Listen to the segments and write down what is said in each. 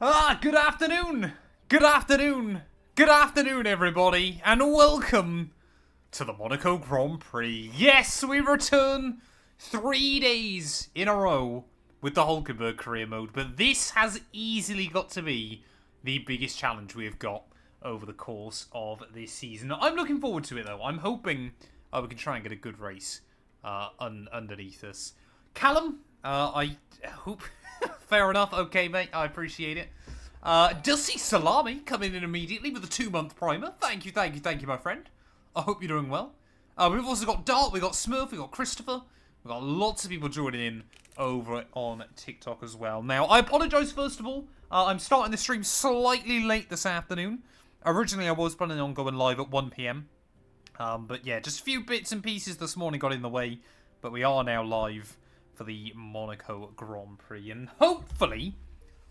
Good afternoon! Good afternoon! Good afternoon, everybody, and welcome to the Monaco Grand Prix. Yes, we return 3 days in a row with the Hulkenberg career mode, but this has easily got to be the biggest challenge we've got over the course of this season. I'm looking forward to it, though. I'm hoping we can try and get a good race underneath us. Callum, I hope... Fair enough. Okay, mate. I appreciate it. Dusty Salami coming in immediately with a 2-month primer. Thank you, my friend. I hope you're doing well. We've also got Dart, we've got Smurf, we've got Christopher. We've got lots of people joining in over on TikTok as well. Now, I apologise first of all. I'm starting the stream slightly late this afternoon. Originally, I was planning on going live at 1 PM. But yeah, just a few bits and pieces this morning got in the way. But we are now live for the Monaco Grand Prix, and hopefully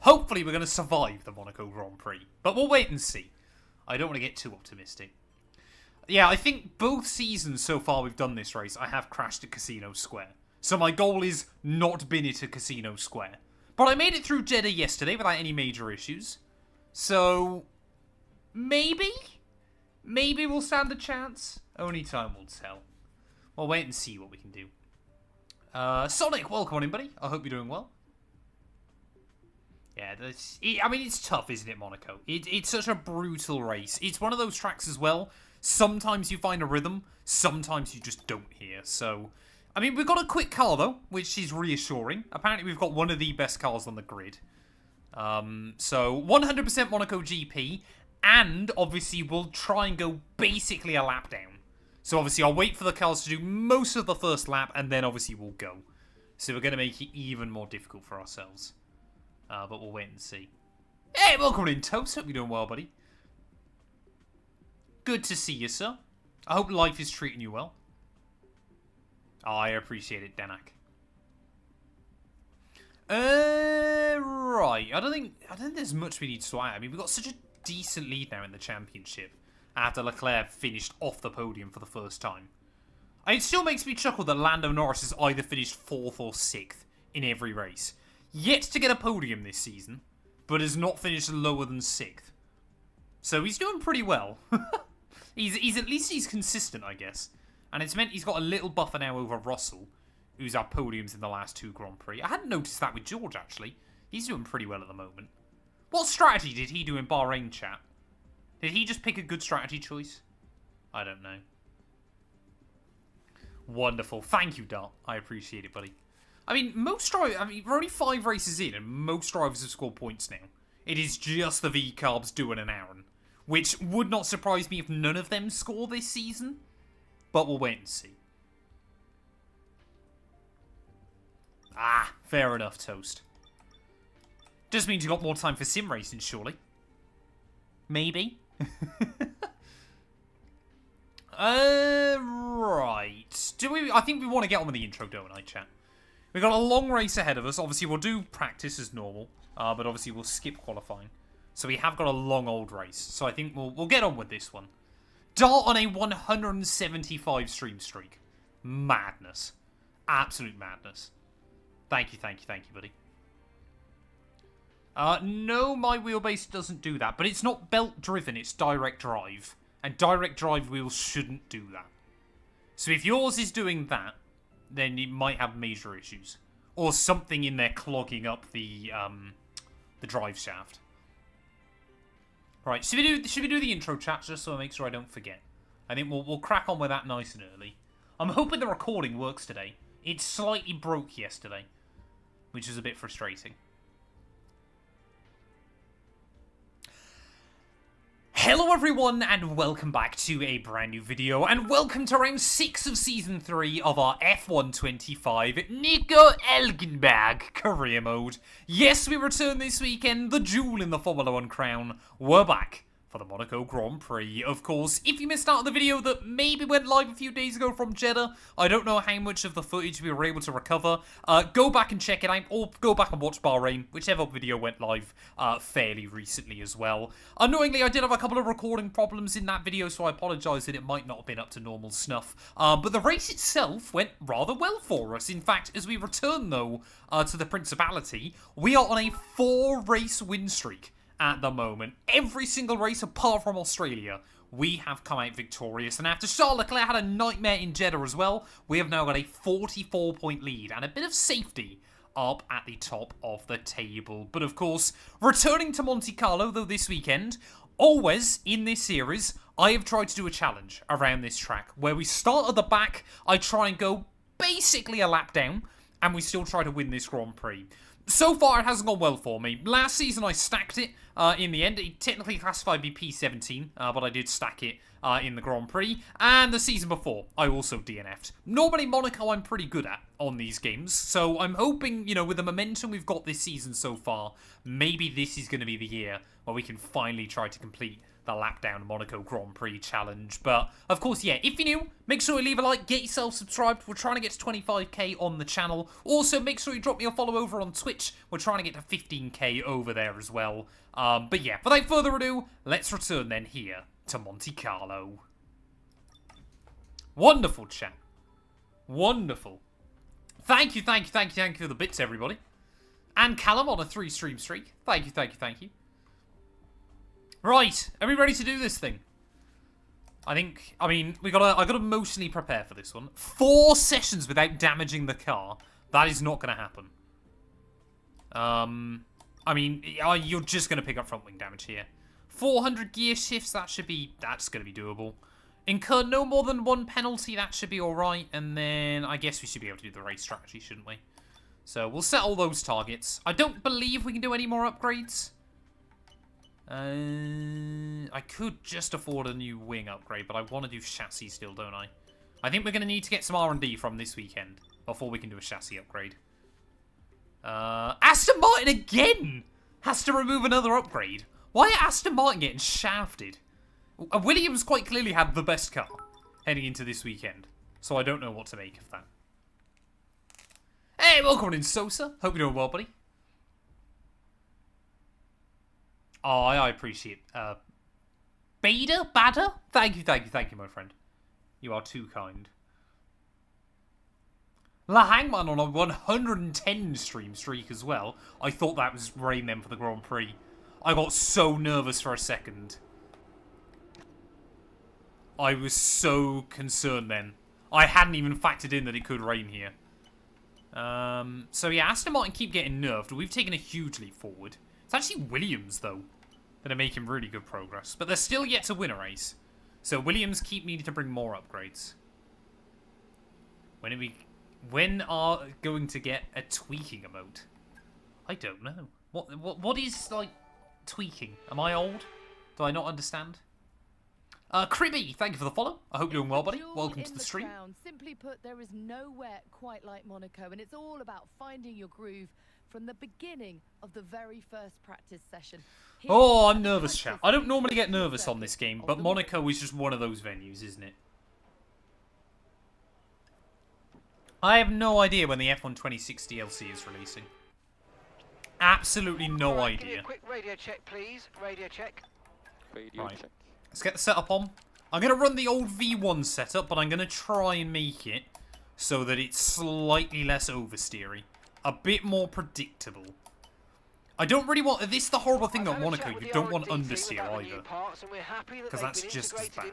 we're going to survive the Monaco Grand Prix, but we'll wait and see. I don't want to get too optimistic. Yeah, I think both seasons so far we've done this race, I have crashed at Casino Square, so my goal is not bin it at Casino Square, but I made it through Jeddah yesterday without any major issues, so maybe we'll stand a chance. Only time will tell. We'll wait and see what we can do. Sonic, welcome on in, buddy. I hope you're doing well. Yeah, I mean, it's tough, isn't it, Monaco? It's such a brutal race. It's one of those tracks as well. Sometimes you find a rhythm, sometimes you just don't hear. So, I mean, we've got a quick car, though, which is reassuring. Apparently, we've got one of the best cars on the grid. So, 100% Monaco GP, and obviously, we'll try and go basically a lap down. So obviously I'll wait for the cars to do most of the first lap, and then obviously we'll go. So we're going to make it even more difficult for ourselves. But we'll wait and see. Hey, welcome in, Toast. Hope you're doing well, buddy. Good to see you, sir. I hope life is treating you well. Oh, I appreciate it, Danak. Right. I don't think there's much we need to add. I mean, we've got such a decent lead now in the championship, after Leclerc finished off the podium for the first time. And it still makes me chuckle that Lando Norris has either finished 4th or 6th in every race. Yet to get a podium this season, but has not finished lower than 6th. So he's doing pretty well. he's at least he's consistent, I guess. And it's meant he's got a little buffer now over Russell, who's had podiums in the last 2 Grand Prix. I hadn't noticed that with George, actually. He's doing pretty well at the moment. What strategy did he do in Bahrain, chat? Did he just pick a good strategy choice? I don't know. Wonderful. Thank you, Dart. I appreciate it, buddy. I mean, we're only 5 races in, and most drivers have scored points now. It is just the V-Carbs doing an Aaron, which would not surprise me if none of them score this season. But we'll wait and see. Ah, fair enough, Toast. Just means you got more time for sim racing, surely. Maybe. Right. I think we want to get on with the intro, don't I, chat? We've got a long race ahead of us. Obviously, we'll do practice as normal. But obviously, we'll skip qualifying. So we have got a long old race. So I think we'll get on with this one. Dart on a 175 stream streak. Madness. Absolute madness. Thank you, buddy. No, my wheelbase doesn't do that. But it's not belt-driven, it's direct drive. And direct drive wheels shouldn't do that. So if yours is doing that, then you might have major issues. Or something in there clogging up the drive shaft. Right, should we do the intro, chat, just so I make sure I don't forget? I think we'll crack on with that nice and early. I'm hoping the recording works today. It slightly broke yesterday, which is a bit frustrating. Hello everyone, and welcome back to a brand new video, and welcome to round 6 of Season 3 of our F125 Nico Hülkenberg career mode. Yes, we return this weekend, the jewel in the Formula 1 crown. We're back for the Monaco Grand Prix. Of course, if you missed out on the video that maybe went live a few days ago from Jeddah, I don't know how much of the footage we were able to recover. Go back and check it out, or go back and watch Bahrain, whichever video went live fairly recently as well. Annoyingly, I did have a couple of recording problems in that video, so I apologise that it might not have been up to normal snuff. But the race itself went rather well for us. In fact, as we return, though, to the Principality, we are on a 4-race win streak at the moment. Every single race apart from Australia, we have come out victorious. And after Charles Leclerc had a nightmare in Jeddah as well, we have now got a 44-point lead and a bit of safety up at the top of the table. But of course, returning to Monte Carlo, though, this weekend, always in this series, I have tried to do a challenge around this track where we start at the back, I try and go basically a lap down, and we still try to win this Grand Prix. So far, it hasn't gone well for me. Last season, I stacked it in the end. It technically classified me P17, but I did stack it in the Grand Prix. And the season before, I also DNF'd. Normally, Monaco I'm pretty good at on these games. So I'm hoping, you know, with the momentum we've got this season so far, maybe this is going to be the year where we can finally try to complete the lap down Monaco Grand Prix challenge. But of course, yeah, if you're new, make sure you leave a like, get yourself subscribed. We're trying to get to 25k on the channel. Also, make sure you drop me a follow over on Twitch. We're trying to get to 15k over there as well. But yeah, without further ado, let's return then here to Monte Carlo. Wonderful chat. Wonderful. Thank you for the bits, everybody. And Callum on a 3-stream streak. Thank you. Right, are we ready to do this thing? I mean, I gotta emotionally prepare for this one. 4 sessions without damaging the car. That is not gonna happen. I mean, you're just gonna pick up front wing damage here. 400 gear shifts, that's gonna be doable. Incur no more than 1 penalty, that should be alright. And then, I guess we should be able to do the race strategy, shouldn't we? So, we'll set all those targets. I don't believe we can do any more upgrades. I could just afford a new wing upgrade, but I want to do chassis still, don't I? I think we're going to need to get some R&D from this weekend before we can do a chassis upgrade. Aston Martin again has to remove another upgrade. Why are Aston Martin getting shafted? Williams quite clearly had the best car heading into this weekend, so I don't know what to make of that. Hey, welcome in, Sosa. Hope you're doing well, buddy. Oh, I appreciate it. Badder? Thank you, my friend. You are too kind. La Hangman on a 110 stream streak as well. I thought that was Rain then for the Grand Prix. I got so nervous for a second. I was so concerned then. I hadn't even factored in that it could rain here. So yeah, Aston Martin keep getting nerfed. We've taken a huge leap forward. It's actually Williams, though, that are making really good progress. But they're still yet to win a race. So Williams keep needing to bring more upgrades. When are going to get a tweaking emote? I don't know. What is, like, tweaking? Am I old? Do I not understand? Cribby, thank you for the follow. I hope you're doing well, buddy. Welcome to the stream. Simply put, there is nowhere quite like Monaco, and it's all about finding your groove from the beginning of the very first practice session. Oh, I'm nervous, chat. I don't normally get nervous on this game, but Monaco is just one of those venues, isn't it? I have no idea when the F1 26 DLC is releasing. Absolutely no idea. Give me a quick radio check, please. Radio check. Radio check. Let's get the setup on. I'm going to run the old V1 setup, but I'm going to try and make it so that it's slightly less oversteery. A bit more predictable. I don't really want... This is the horrible thing about Monaco. You don't want understeer either. Because that's just as bad.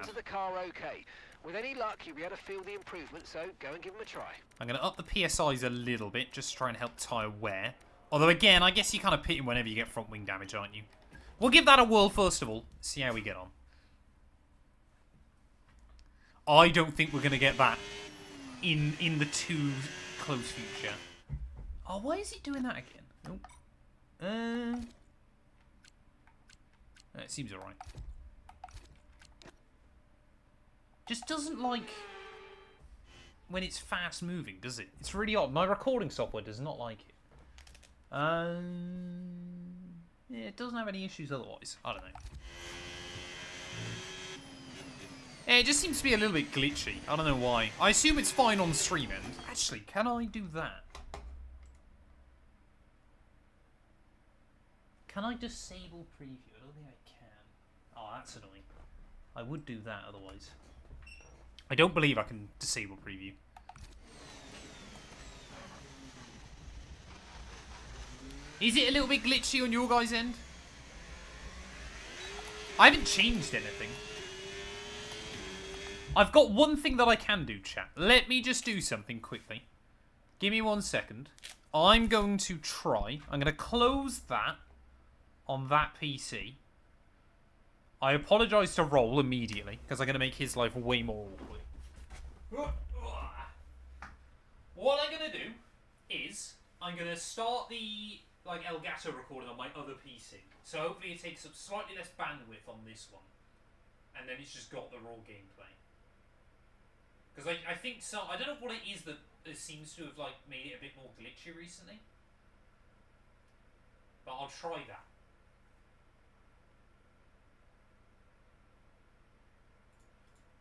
With any luck, you'll be able to feel the improvement, so go and give them a try. I'm going to up the PSIs a little bit, just to try and help tyre wear. Although, again, I guess you're kind of pitting whenever you get front wing damage, aren't you? We'll give that a whirl first of all. See how we get on. I don't think we're going to get that in the too close future. Oh, why is it doing that again? Nope. It seems alright. Just doesn't like when it's fast moving, does it? It's really odd. My recording software does not like it. Yeah, it doesn't have any issues otherwise. I don't know. Yeah, it just seems to be a little bit glitchy. I don't know why. I assume it's fine on stream end. Actually, can I do that? Can I disable preview? I don't think I can. Oh, that's annoying. I would do that otherwise. I don't believe I can disable preview. Is it a little bit glitchy on your guys' end? I haven't changed anything. I've got one thing that I can do, chat. Let me just do something quickly. Give me 1 second. I'm going to try. I'm going to close that on that PC. I apologise to Roll immediately, because I'm going to make his life way more awkward. What I'm going to do is, I'm going to start the Elgato recording on my other PC. So hopefully it takes up slightly less bandwidth on this one. And then it's just got the raw gameplay. Because I think so. I don't know what it is that seems to have made it a bit more glitchy recently. But I'll try that.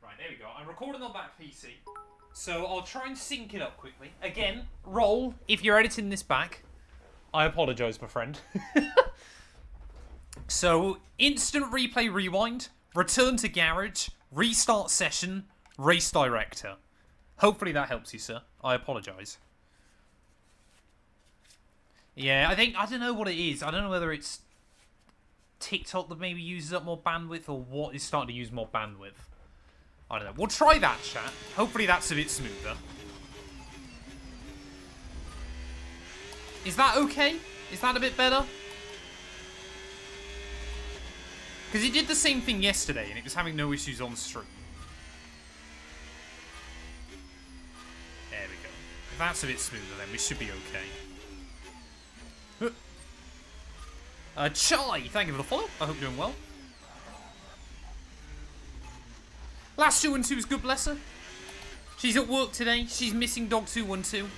Right, there we go. I'm recording on that PC. So I'll try and sync it up quickly. Again, Roll, if you're editing this back, I apologise, my friend. So, instant replay rewind, return to garage, restart session, race director. Hopefully that helps you, sir. I apologise. Yeah, I don't know what it is. I don't know whether it's TikTok that maybe uses up more bandwidth or what is starting to use more bandwidth. I don't know. We'll try that, chat. Hopefully that's a bit smoother. Is that okay? Is that a bit better? Because he did the same thing yesterday and it was having no issues on stream. There we go. If that's a bit smoother then we should be okay. Chai, thank you for the follow. I hope you're doing well. Last 212 is good, bless her. She's at work today. She's missing Dog 212.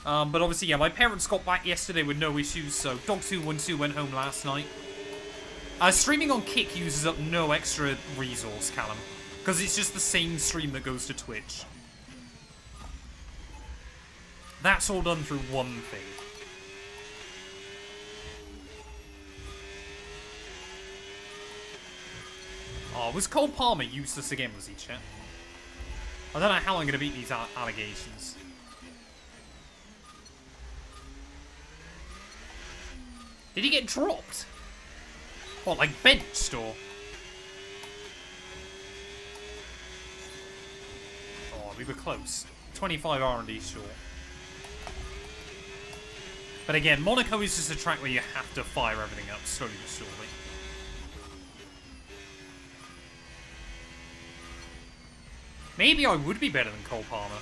But obviously, yeah, my parents got back yesterday with no issues, so Dog 212 went home last night. Streaming on Kick uses up no extra resource, Callum, because it's just the same stream that goes to Twitch. That's all done through one thing. Oh, was Cole Palmer useless again, was he, chat? I don't know how I'm going to beat these allegations. Did he get dropped? What, like benched or? Oh, we were close. 25 R&D short. But again, Monaco is just a track where you have to fire everything up slowly but surely. Maybe I would be better than Cole Palmer.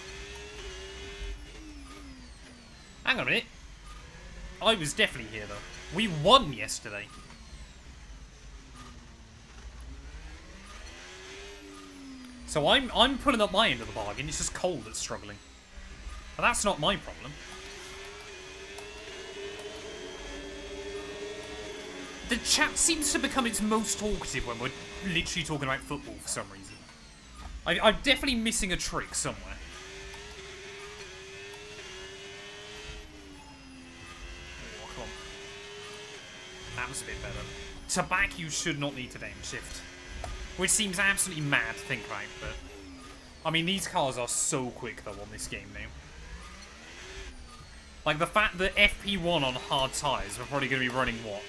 Hang on a minute. I was definitely here, though. We won yesterday. So I'm putting up my end of the bargain. It's just Cole that's struggling. But that's not my problem. The chat seems to become its most talkative when we're literally talking about football for some reason. I'm definitely missing a trick somewhere. Oh, come on. That was a bit better. To back, you should not need to aim shift. Which seems absolutely mad to think about, but... I mean, these cars are so quick, though, on this game now. Like, the fact that FP1 on hard tyres, we're probably going to be running, what?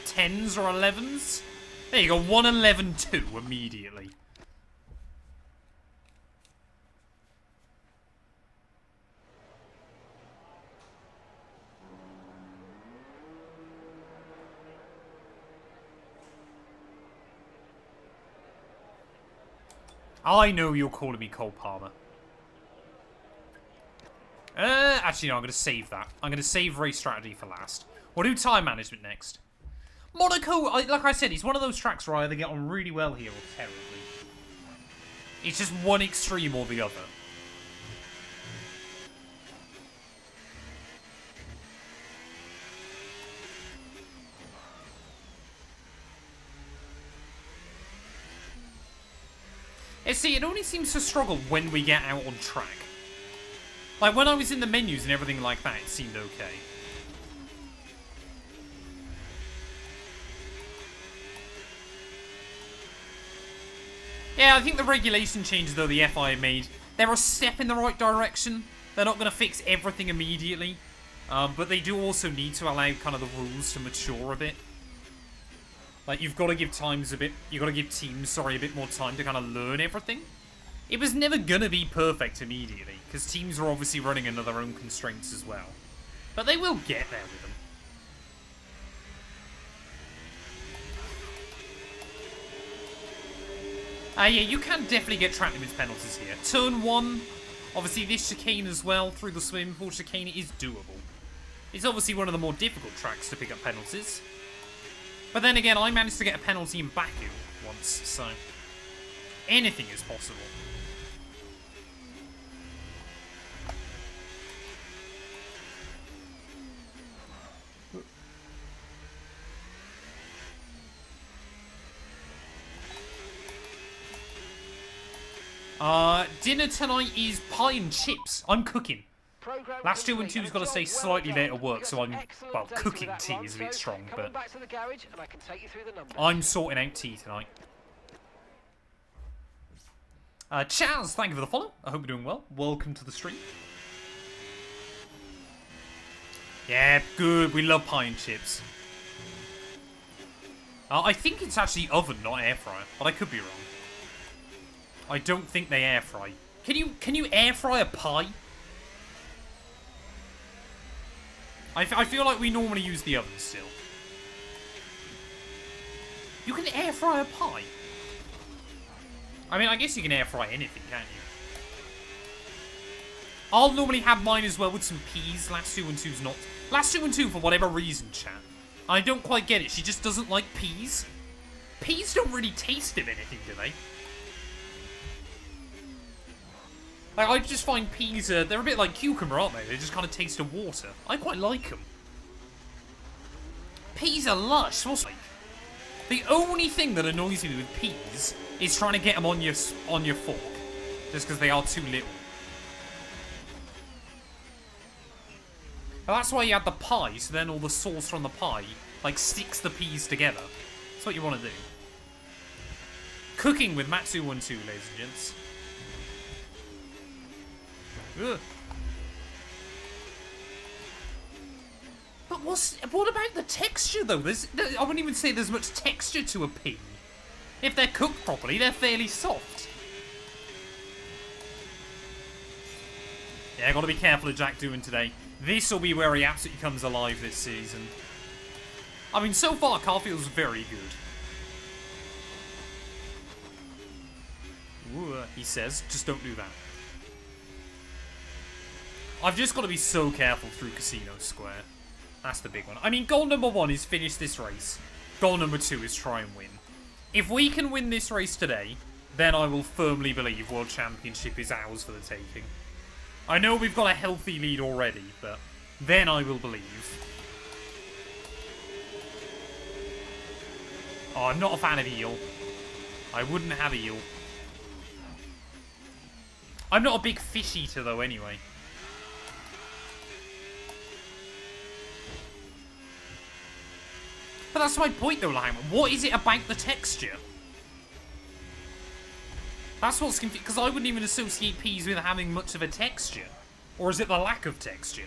10s or 11s? There you go, 111.2 immediately. I know you're calling me Cole Palmer. Actually, no, I'm going to save that. I'm going to save race strategy for last. We'll do time management next. Monaco, like I said, it's one of those tracks where I either get on really well here or terribly. It's just one extreme or the other. See, it only seems to struggle when we get out on track. Like, when I was in the menus and everything like that, it seemed okay. Yeah, I think the regulation changes, though, the FIA made, they're a step in the right direction. They're not going to fix everything immediately. But they do also need to allow kind of the rules to mature a bit. Like, you've got to give teams a bit more time to kind of learn everything. It was never going to be perfect immediately, because teams are obviously running under their own constraints as well. But they will get there with them. Yeah, you can definitely get track limits penalties here. Turn 1, obviously this chicane as well, through the swimming pool chicane, is doable. It's obviously one of the more difficult tracks to pick up penalties. But then again, I managed to get a penalty in Baku once, so anything is possible. Dinner tonight is pie and chips. I'm cooking. Matt212's got to stay slightly late at work, so I'm, well, cooking tea is a bit strong, but I'm sorting out tea tonight. Chaz, thank you for the follow. I hope you're doing well. Welcome to the stream. Yeah, good. We love pie and chips. I think it's actually oven, not air fryer, but I could be wrong. I don't think they air fry. Can you air fry a pie? I feel like we normally use the oven still. You can air fry a pie? I mean, I guess you can air fry anything, can't you? I'll normally have mine as well with some peas. Matt212's not. Matt212, for whatever reason, chat. I don't quite get it. She just doesn't like peas. Peas don't really taste of anything, do they? Like, I just find peas, they're a bit like cucumber, aren't they? They just kind of taste of water. I quite like them. Peas are lush. What's like? The only thing that annoys me with peas is trying to get them on your fork, just because they are too little. But that's why you add the pie, so then all the sauce from the pie, like, sticks the peas together. That's what you want to do. Cooking with Matt212, ladies and gents. Ugh. But what about the texture, though? I wouldn't even say there's much texture to a pea. If they're cooked properly, they're fairly soft. Yeah, gotta be careful of Jack doing today. This will be where he absolutely comes alive this season. I mean, so far, car feels very good. Ooh, he says, just don't do that. I've just got to be so careful through Casino Square. That's the big one. I mean, goal number 1 is finish this race. Goal number 2 is try and win. If we can win this race today, then I will firmly believe World Championship is ours for the taking. I know we've got a healthy lead already, but then I will believe. Oh, I'm not a fan of eel. I wouldn't have eel. I'm not a big fish eater, though, anyway. But that's my point, though, Lyman. What is it about the texture? That's what's confusing, because I wouldn't even associate peas with having much of a texture. Or is it the lack of texture?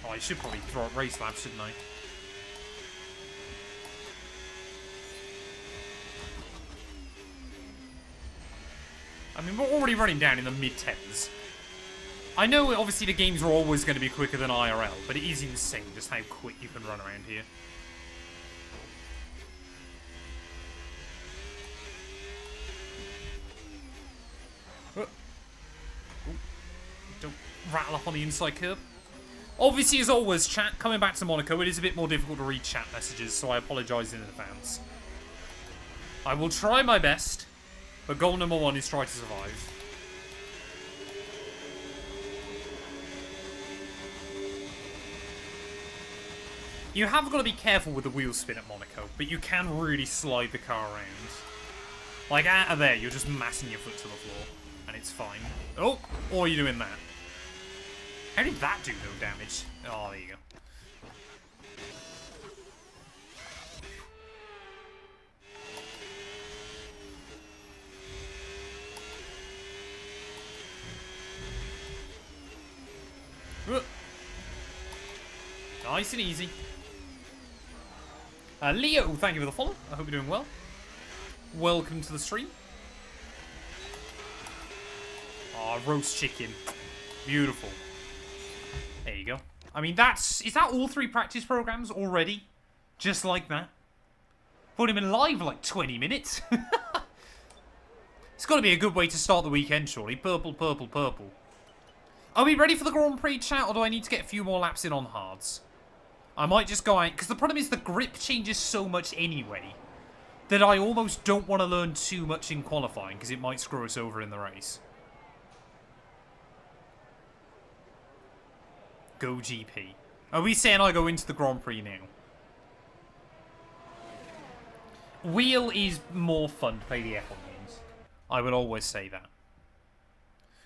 Oh, I should probably throw up race laps, shouldn't I? I mean, we're already running down in the mid-10s. I know, obviously, the games are always going to be quicker than IRL, but it is insane just how quick you can run around here. Don't rattle up on the inside curb. Obviously, as always, chat, coming back to Monaco, it is a bit more difficult to read chat messages, so I apologise in advance. I will try my best, but goal number 1 is try to survive. You have got to be careful with the wheel spin at Monaco, but you can really slide the car around. Like, out of there, you're just massing your foot to the floor, and it's fine. Oh, or you're doing that. How did that do no damage? Oh, there you go. Nice and easy. Leo, thank you for the follow. I hope you're doing well. Welcome to the stream. Oh, roast chicken. Beautiful. There you go. I mean, is that all 3 practice programs already? Just like that? Put him in live like 20 minutes. It's got to be a good way to start the weekend, surely. Purple, purple, purple. Are we ready for the Grand Prix chat, or do I need to get a few more laps in on hards? I might just go out, because the problem is the grip changes so much anyway, that I almost don't want to learn too much in qualifying, because it might screw us over in the race. Go GP. Are we saying I go into the Grand Prix now? Wheel is more fun to play the F1 games. I would always say that.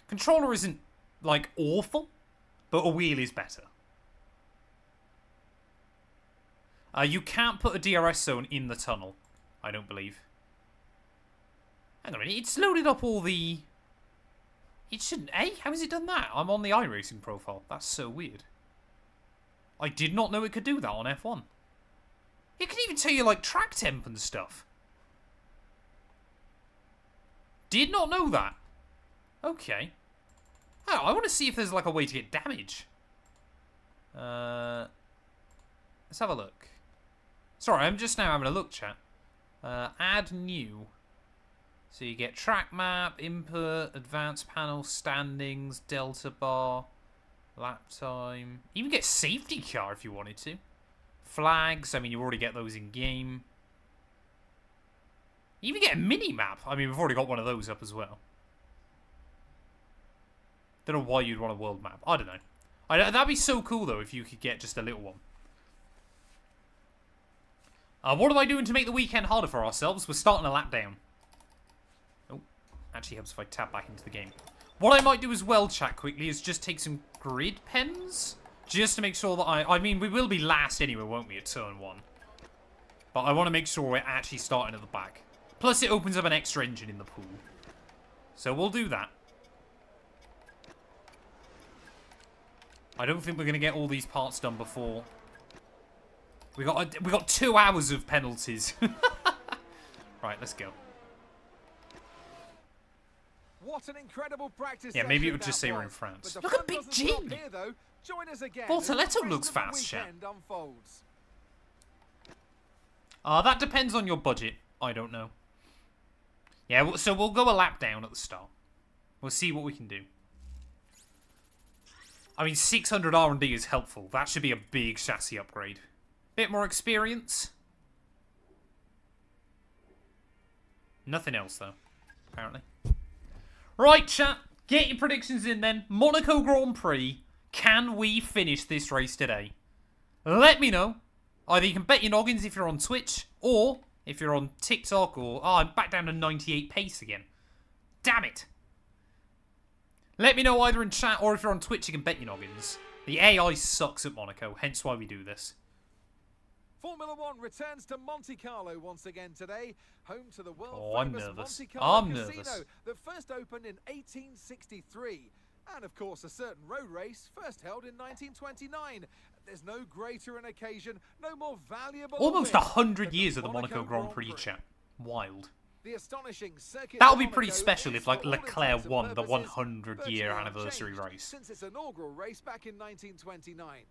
Controller isn't, like, awful, but a wheel is better. You can't put a DRS zone in the tunnel, I don't believe. Hang on a minute, it's loaded up all the... It shouldn't... How has it done that? I'm on the iRacing profile. That's so weird. I did not know it could do that on F1. It can even tell you, like, track temp and stuff. Did not know that. Okay. Oh, I want to see if there's, like, a way to get damage. Let's have a look. Sorry, I'm just now having a look, chat. Add new. So you get track map, input, advanced panel, standings, delta bar, lap time. Even get safety car if you wanted to. Flags, I mean, you already get those in game. You even get a mini map. I mean, we've already got one of those up as well. Don't know why you'd want a world map. I don't know. That'd be so cool, though, if you could get just a little one. What am I doing to make the weekend harder for ourselves? We're starting a lap down. Oh, actually helps if I tap back into the game. What I might do as well, chat, quickly, is just take some grid pens. Just to make sure that I mean, we will be last anyway, won't we, at turn 1. But I want to make sure we're actually starting at the back. Plus, it opens up an extra engine in the pool. So we'll do that. I don't think we're going to get all these parts done before... We got 2 hours of penalties. Right, let's go. What an incredible practice. Yeah, maybe it would just say we're in France. Look at Big G. Voltoletto looks fast, chat. That depends on your budget. I don't know. Yeah, so we'll go a lap down at the start. We'll see what we can do. I mean, 600 R&D is helpful. That should be a big chassis upgrade. Bit more experience. Nothing else, though, apparently. Right, chat. Get your predictions in, then. Monaco Grand Prix. Can we finish this race today? Let me know. Either you can bet your noggins if you're on Twitch, or if you're on TikTok, or... Oh, I'm back down to 98 pace again. Damn it. Let me know either in chat, or if you're on Twitch, you can bet your noggins. The AI sucks at Monaco, hence why we do this. Formula One returns to Monte Carlo once again today, home to the world famous Monte I'm Carlo nervous. Casino that first opened in 1863. And of course, a certain road race first held in 1929. There's no greater an occasion, no more valuable. Almost 100 years of the Monaco Grand Prix, chat. Wild. The astonishing circuit That would be pretty special if, like, Leclerc won the 100-year anniversary race. Since its inaugural race back in 1929.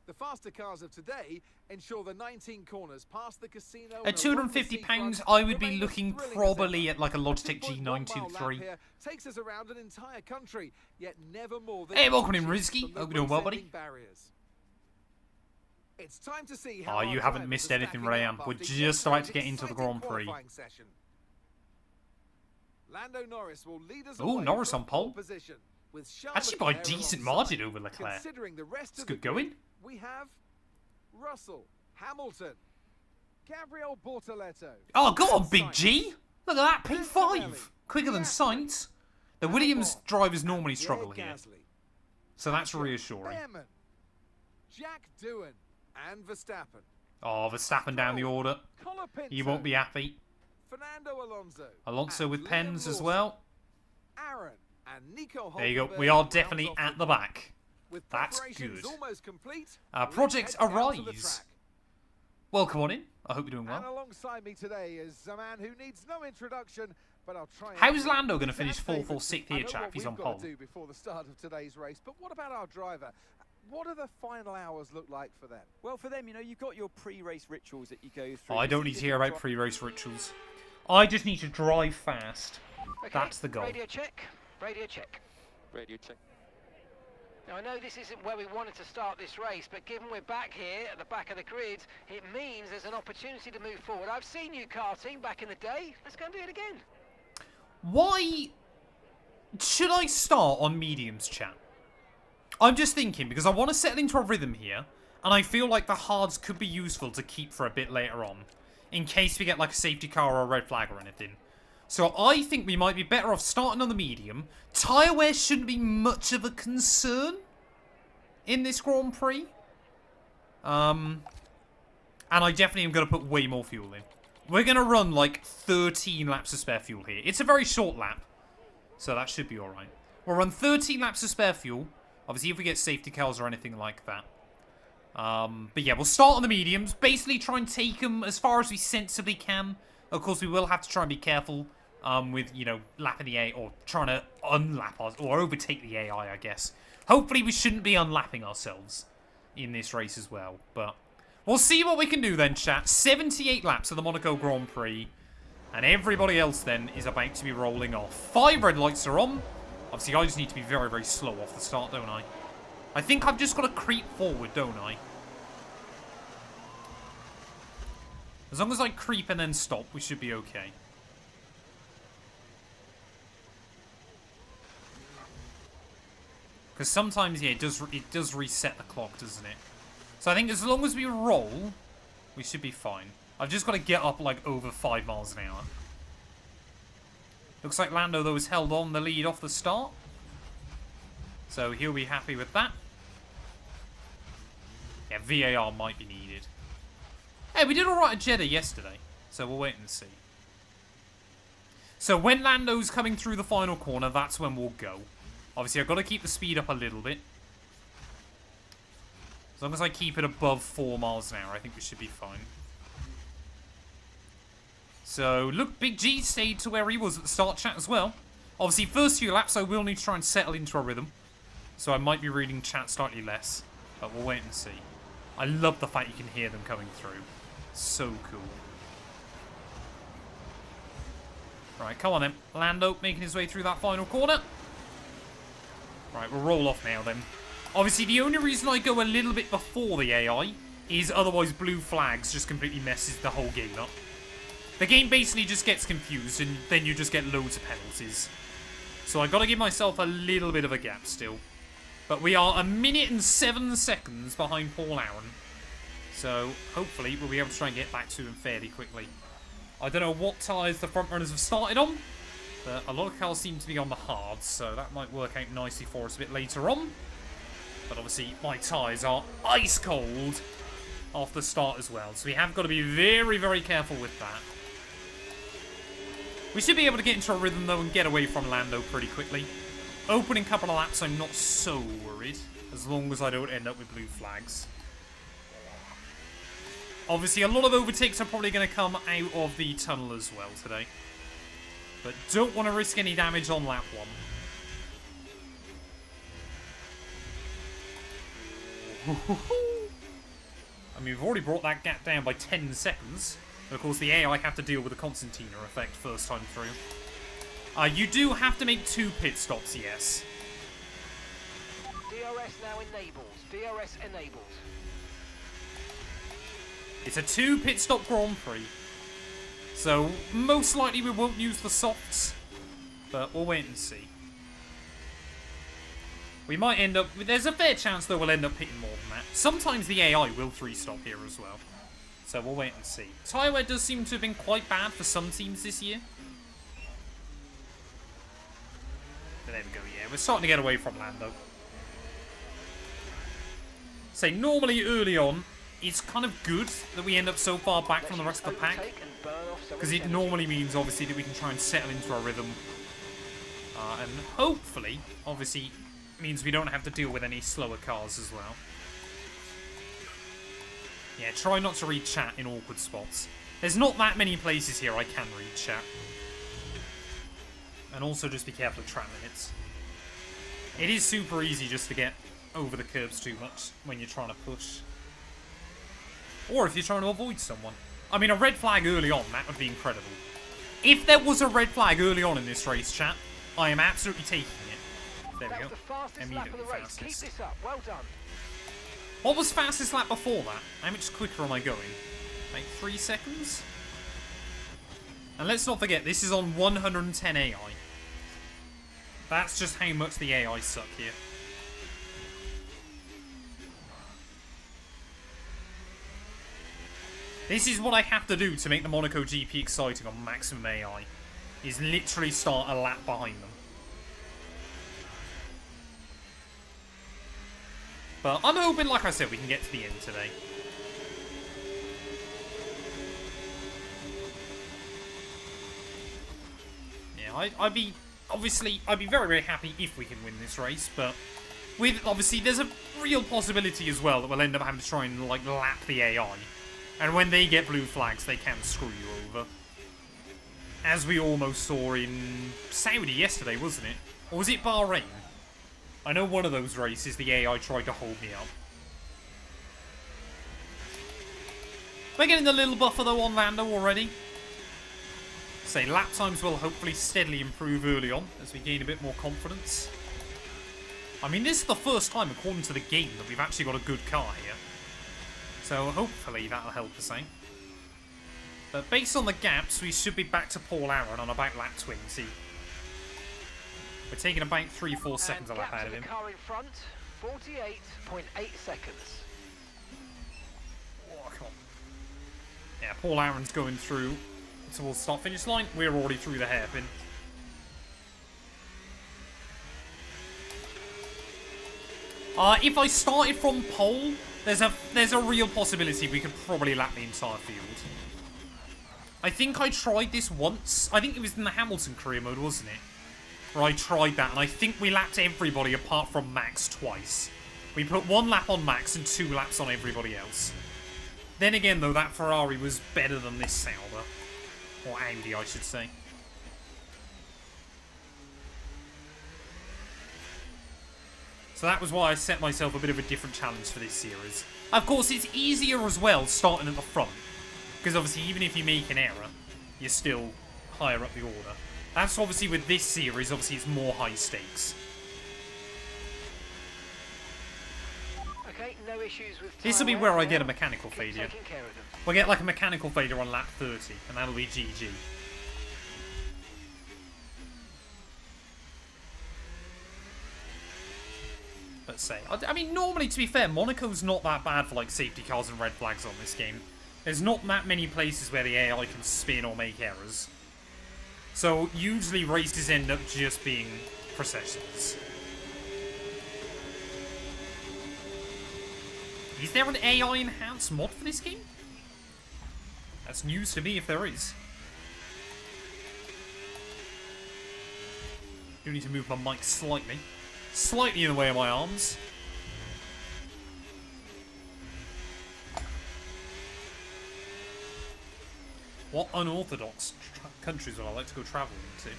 The faster cars of today ensure the 19 corners past the casino. At £250, I would be looking probably at like a Logitech G923. Takes us around an entire country, yet never more than. Hey, welcome in, Rizky. Hope you're doing well, buddy. It's time to see how you haven't missed anything, Rayan. We're just about to get into the Grand Prix. Lando Norris will lead us. Oh, Norris on pole. Position, with actually by a decent margin over Leclerc. It's good going. We have Russell, Hamilton, Gabriel Bortoletto. Oh, go on, Big G. Look at that, P5! Quicker than Sainz. The Williams drivers normally struggle here, so that's reassuring. Jack Doohan and Verstappen. Oh, Verstappen down the order. He won't be happy. Fernando Alonso. Alonso with and pens Liam as well. Aaron and Nico There you go. Hulkenberg We are rounds definitely off at the back. With That's preparations good. almost complete, Project let's head out to the Arise. track. Welcome on in. I hope you're doing And well. alongside me today is a man who needs no introduction, but I'll try. How's Lando going to finish 4th or 6th here, I know chap? what He's we've on got pole. to do before the start of today's race, but what about our driver? What do the final hours look like for them? Well, for them, you know, you've got your pre-race rituals that you go through. Oh, I don't need to hear about pre-race rituals. I just need to drive fast. Okay, That's the goal. Radio check. Radio check. Radio check. Now, I know this isn't where we wanted to start this race, but given we're back here at the back of the grid, it means there's an opportunity to move forward. I've seen you karting back in the day. Let's go and do it again. Why should I start on mediums, chat? I'm just thinking, because I want to settle into a rhythm here, and I feel like the hards could be useful to keep for a bit later on, in case we get like a safety car or a red flag or anything. So I think we might be better off starting on the medium. Tyre wear shouldn't be much of a concern in this Grand Prix. And I definitely am going to put way more fuel in. We're going to run like 13 laps of spare fuel here. It's a very short lap, so that should be alright. We'll run 13 laps of spare fuel. Obviously, if we get safety cars or anything like that. But yeah, we'll start on the mediums. Basically, try and take them as far as we sensibly can. Of course, we will have to try and be careful with, you know, lapping the AI, or trying to unlap us, or overtake the AI, I guess. Hopefully, we shouldn't be unlapping ourselves in this race as well. But we'll see what we can do then, chat. 78 laps of the Monaco Grand Prix. And everybody else then is about to be rolling off. 5 red lights are on. Obviously, I just need to be very, very slow off the start, don't I? I think I've just got to creep forward, don't I? As long as I creep and then stop, we should be okay. Because sometimes, yeah, it does reset the clock, doesn't it? So I think as long as we roll, we should be fine. I've just got to get up like over 5 miles an hour. Looks like Lando, though, has held on the lead off the start. So he'll be happy with that. Yeah, VAR might be needed. Hey, we did alright at Jeddah yesterday. So we'll wait and see. So when Lando's coming through the final corner, that's when we'll go. Obviously, I've got to keep the speed up a little bit. As long as I keep it above 4 miles an hour, I think we should be fine. So, look, Big G stayed to where he was at the start, chat, as well. Obviously, first few laps, I will need to try and settle into a rhythm. So I might be reading chat slightly less. But we'll wait and see. I love the fact you can hear them coming through. So cool. Right, come on then. Lando making his way through that final corner. Right, we'll roll off now then. Obviously, the only reason I go a little bit before the AI is otherwise blue flags just completely messes the whole game up. The game basically just gets confused and then you just get loads of penalties. So I've got to give myself a little bit of a gap still. But we are 1 minute and 7 seconds behind Paul Aaron. So hopefully we'll be able to try and get back to him fairly quickly. I don't know what tyres the front runners have started on. But a lot of cars seem to be on the hards, so that might work out nicely for us a bit later on. But obviously my tyres are ice cold off the start as well. So we have got to be very, very careful with that. We should be able to get into a rhythm though and get away from Lando pretty quickly. Opening couple of laps, I'm not so worried, as long as I don't end up with blue flags. Obviously, a lot of overtakes are probably going to come out of the tunnel as well today. But don't want to risk any damage on lap 1. I mean, we've already brought that gap down by 10 seconds. Of course, the AI have to deal with the Constantina effect first time through. You do have to make 2 pit stops, yes. DRS now enables. DRS enables. It's a 2 pit stop Grand Prix. So, most likely we won't use the softs. But we'll wait and see. We might end up... There's a fair chance that we'll end up pitting more than that. Sometimes the AI will 3-stop here as well. So we'll wait and see. Tyre wear does seem to have been quite bad for some teams this year. There we go, yeah. We're starting to get away from Lando. Say, normally early on, it's kind of good that we end up so far back from the rest of the pack. Because it normally means, obviously, that we can try and settle into our rhythm. And hopefully, obviously, means we don't have to deal with any slower cars as well. Yeah, try not to read chat in awkward spots. There's not that many places here I can read chat. And also just be careful of track limits. It is super easy just to get over the curbs too much when you're trying to push. Or if you're trying to avoid someone. I mean, a red flag early on, that would be incredible. If there was a red flag early on in this race, chat, I am absolutely taking it. There we go. Immediately fastest. Keep this up. Well done. What was fastest lap before that? How much quicker am I going? Like 3 seconds? And let's not forget, this is on 110 AI. That's just how much the AI suck here. This is what I have to do to make the Monaco GP exciting on maximum AI. Is literally start a lap behind them. But I'm hoping, like I said, we can get to the end today. Yeah, I'd be very, very happy if we can win this race, but with, obviously, there's a real possibility as well that we'll end up having to try and, like, lap the AI. And when they get blue flags, they can screw you over. As we almost saw in Saudi yesterday, wasn't it? Or was it Bahrain? I know one of those races, the AI tried to hold me up. We're getting a little buffer, though, on Lando already. Say, lap times will hopefully steadily improve early on as we gain a bit more confidence. I mean, this is the first time, according to the game, that we've actually got a good car here. So hopefully that'll help us, eh? But based on the gaps, we should be back to Paul Aaron on about lap 20. We're taking about 3-4 seconds a lap out of him. Car in front, 48.8 seconds. Oh, come on. Yeah, Paul Aaron's going through towards start-finish line. We're already through the hairpin. If I started from pole, there's a real possibility we could probably lap the entire field. I think I tried this once. I think it was in the Hamilton career mode, wasn't it? Where I tried that, and I think we lapped everybody apart from Max twice. We put 1 lap on Max and 2 laps on everybody else. Then again, though, that Ferrari was better than this Sauber. Or Audi, I should say. So that was why I set myself a bit of a different challenge for this series. Of course, it's easier as well starting at the front. Because obviously, even if you make an error, you're still higher up the order. That's obviously with this series, obviously it's more high stakes. Okay, no issues with This will be where I get a mechanical failure. Care of them. We'll get like a mechanical failure on lap 30, and that'll be GG. But say, I mean, normally, to be fair, Monaco's not that bad for like safety cars and red flags on this game. There's not that many places where the AI can spin or make errors. So usually races end up just being processions. Is there an AI enhanced mod for this game? That's news to me if there is. Do need to move my mic slightly. Slightly in the way of my arms. What unorthodox countries would I like to go travelling to?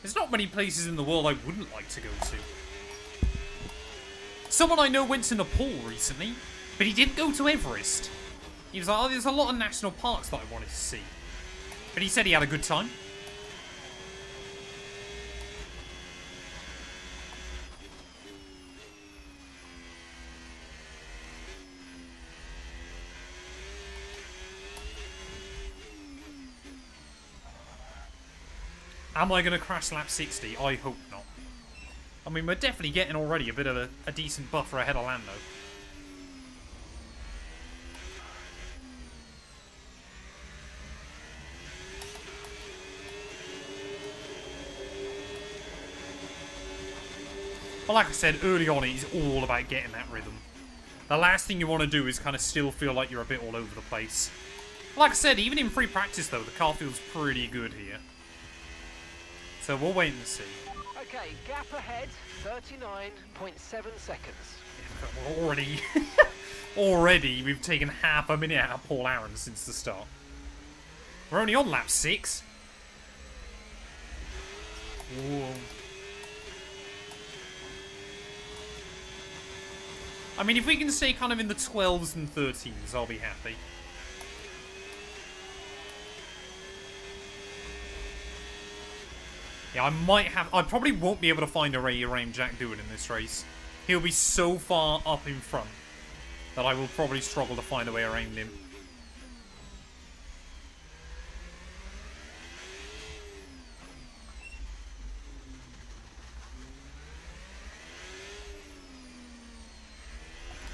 There's not many places in the world I wouldn't like to go to. Someone I know went to Nepal recently, but he didn't go to Everest. He was like, oh, there's a lot of national parks that I wanted to see. But he said he had a good time. Am I going to crash lap 60? I hope not. I mean, we're definitely getting already a bit of a decent buffer ahead of Lando. But like I said, early on, it is all about getting that rhythm. The last thing you want to do is kind of still feel like you're a bit all over the place. Like I said, even in free practice, though, the car feels pretty good here. So we'll wait and see. Okay, gap ahead, 39.7 seconds. Yeah, we're already... already, we've taken half a minute out of Paul Aaron since the start. We're only on lap 6. Whoa. I mean, if we can stay kind of in the 12s and 13s, I'll be happy. Yeah, I probably won't be able to find a Ray around Jack Doohan in this race. He'll be so far up in front that I will probably struggle to find a way around him.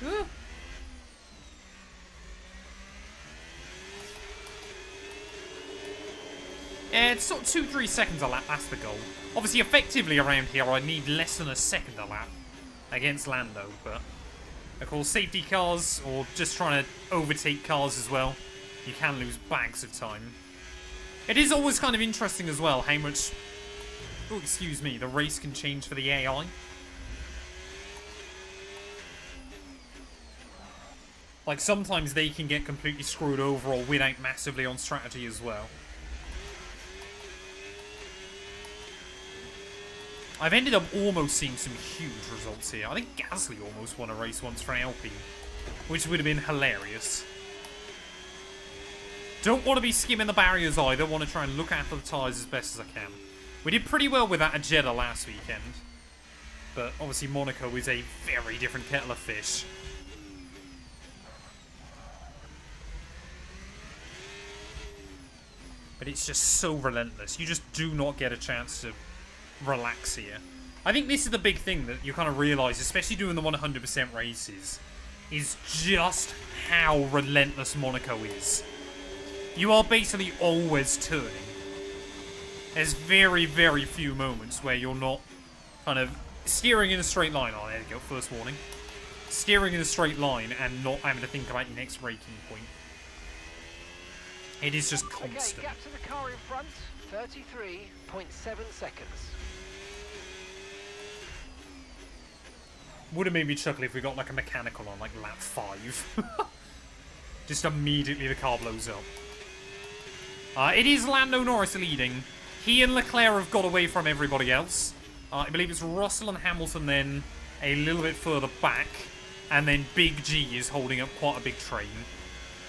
Ooh. Yeah, it's sort of 2-3 seconds a lap, that's the goal. Obviously, effectively around here, I need less than a second a lap against Lando, but of course, safety cars, or just trying to overtake cars as well, you can lose bags of time. It is always kind of interesting as well how much, oh, excuse me, the race can change for the AI. Like, sometimes they can get completely screwed over or win out massively on strategy as well. I've ended up almost seeing some huge results here. I think Gasly almost won a race once for Alpine, which would have been hilarious. Don't want to be skimming the barriers either. Want to try and look after the tyres as best as I can. We did pretty well with that at Jeddah last weekend. But obviously Monaco is a very different kettle of fish. But it's just so relentless. You just do not get a chance to relax here. I think this is the big thing that you kind of realise, especially doing the 100% races, is just how relentless Monaco is. You are basically always turning. There's very, very few moments where you're not kind of steering in a straight line. Oh, there you go, first warning. Steering in a straight line and not having to think about your next braking point. It is just constant. Okay, gap to the car in front, 33.7 seconds. Would have made me chuckle if we got like a mechanical on like lap 5. Just immediately the car blows up. It is Lando Norris leading. He and Leclerc have got away from everybody else. I believe it's Russell and Hamilton then a little bit further back. And then Big G is holding up quite a big train.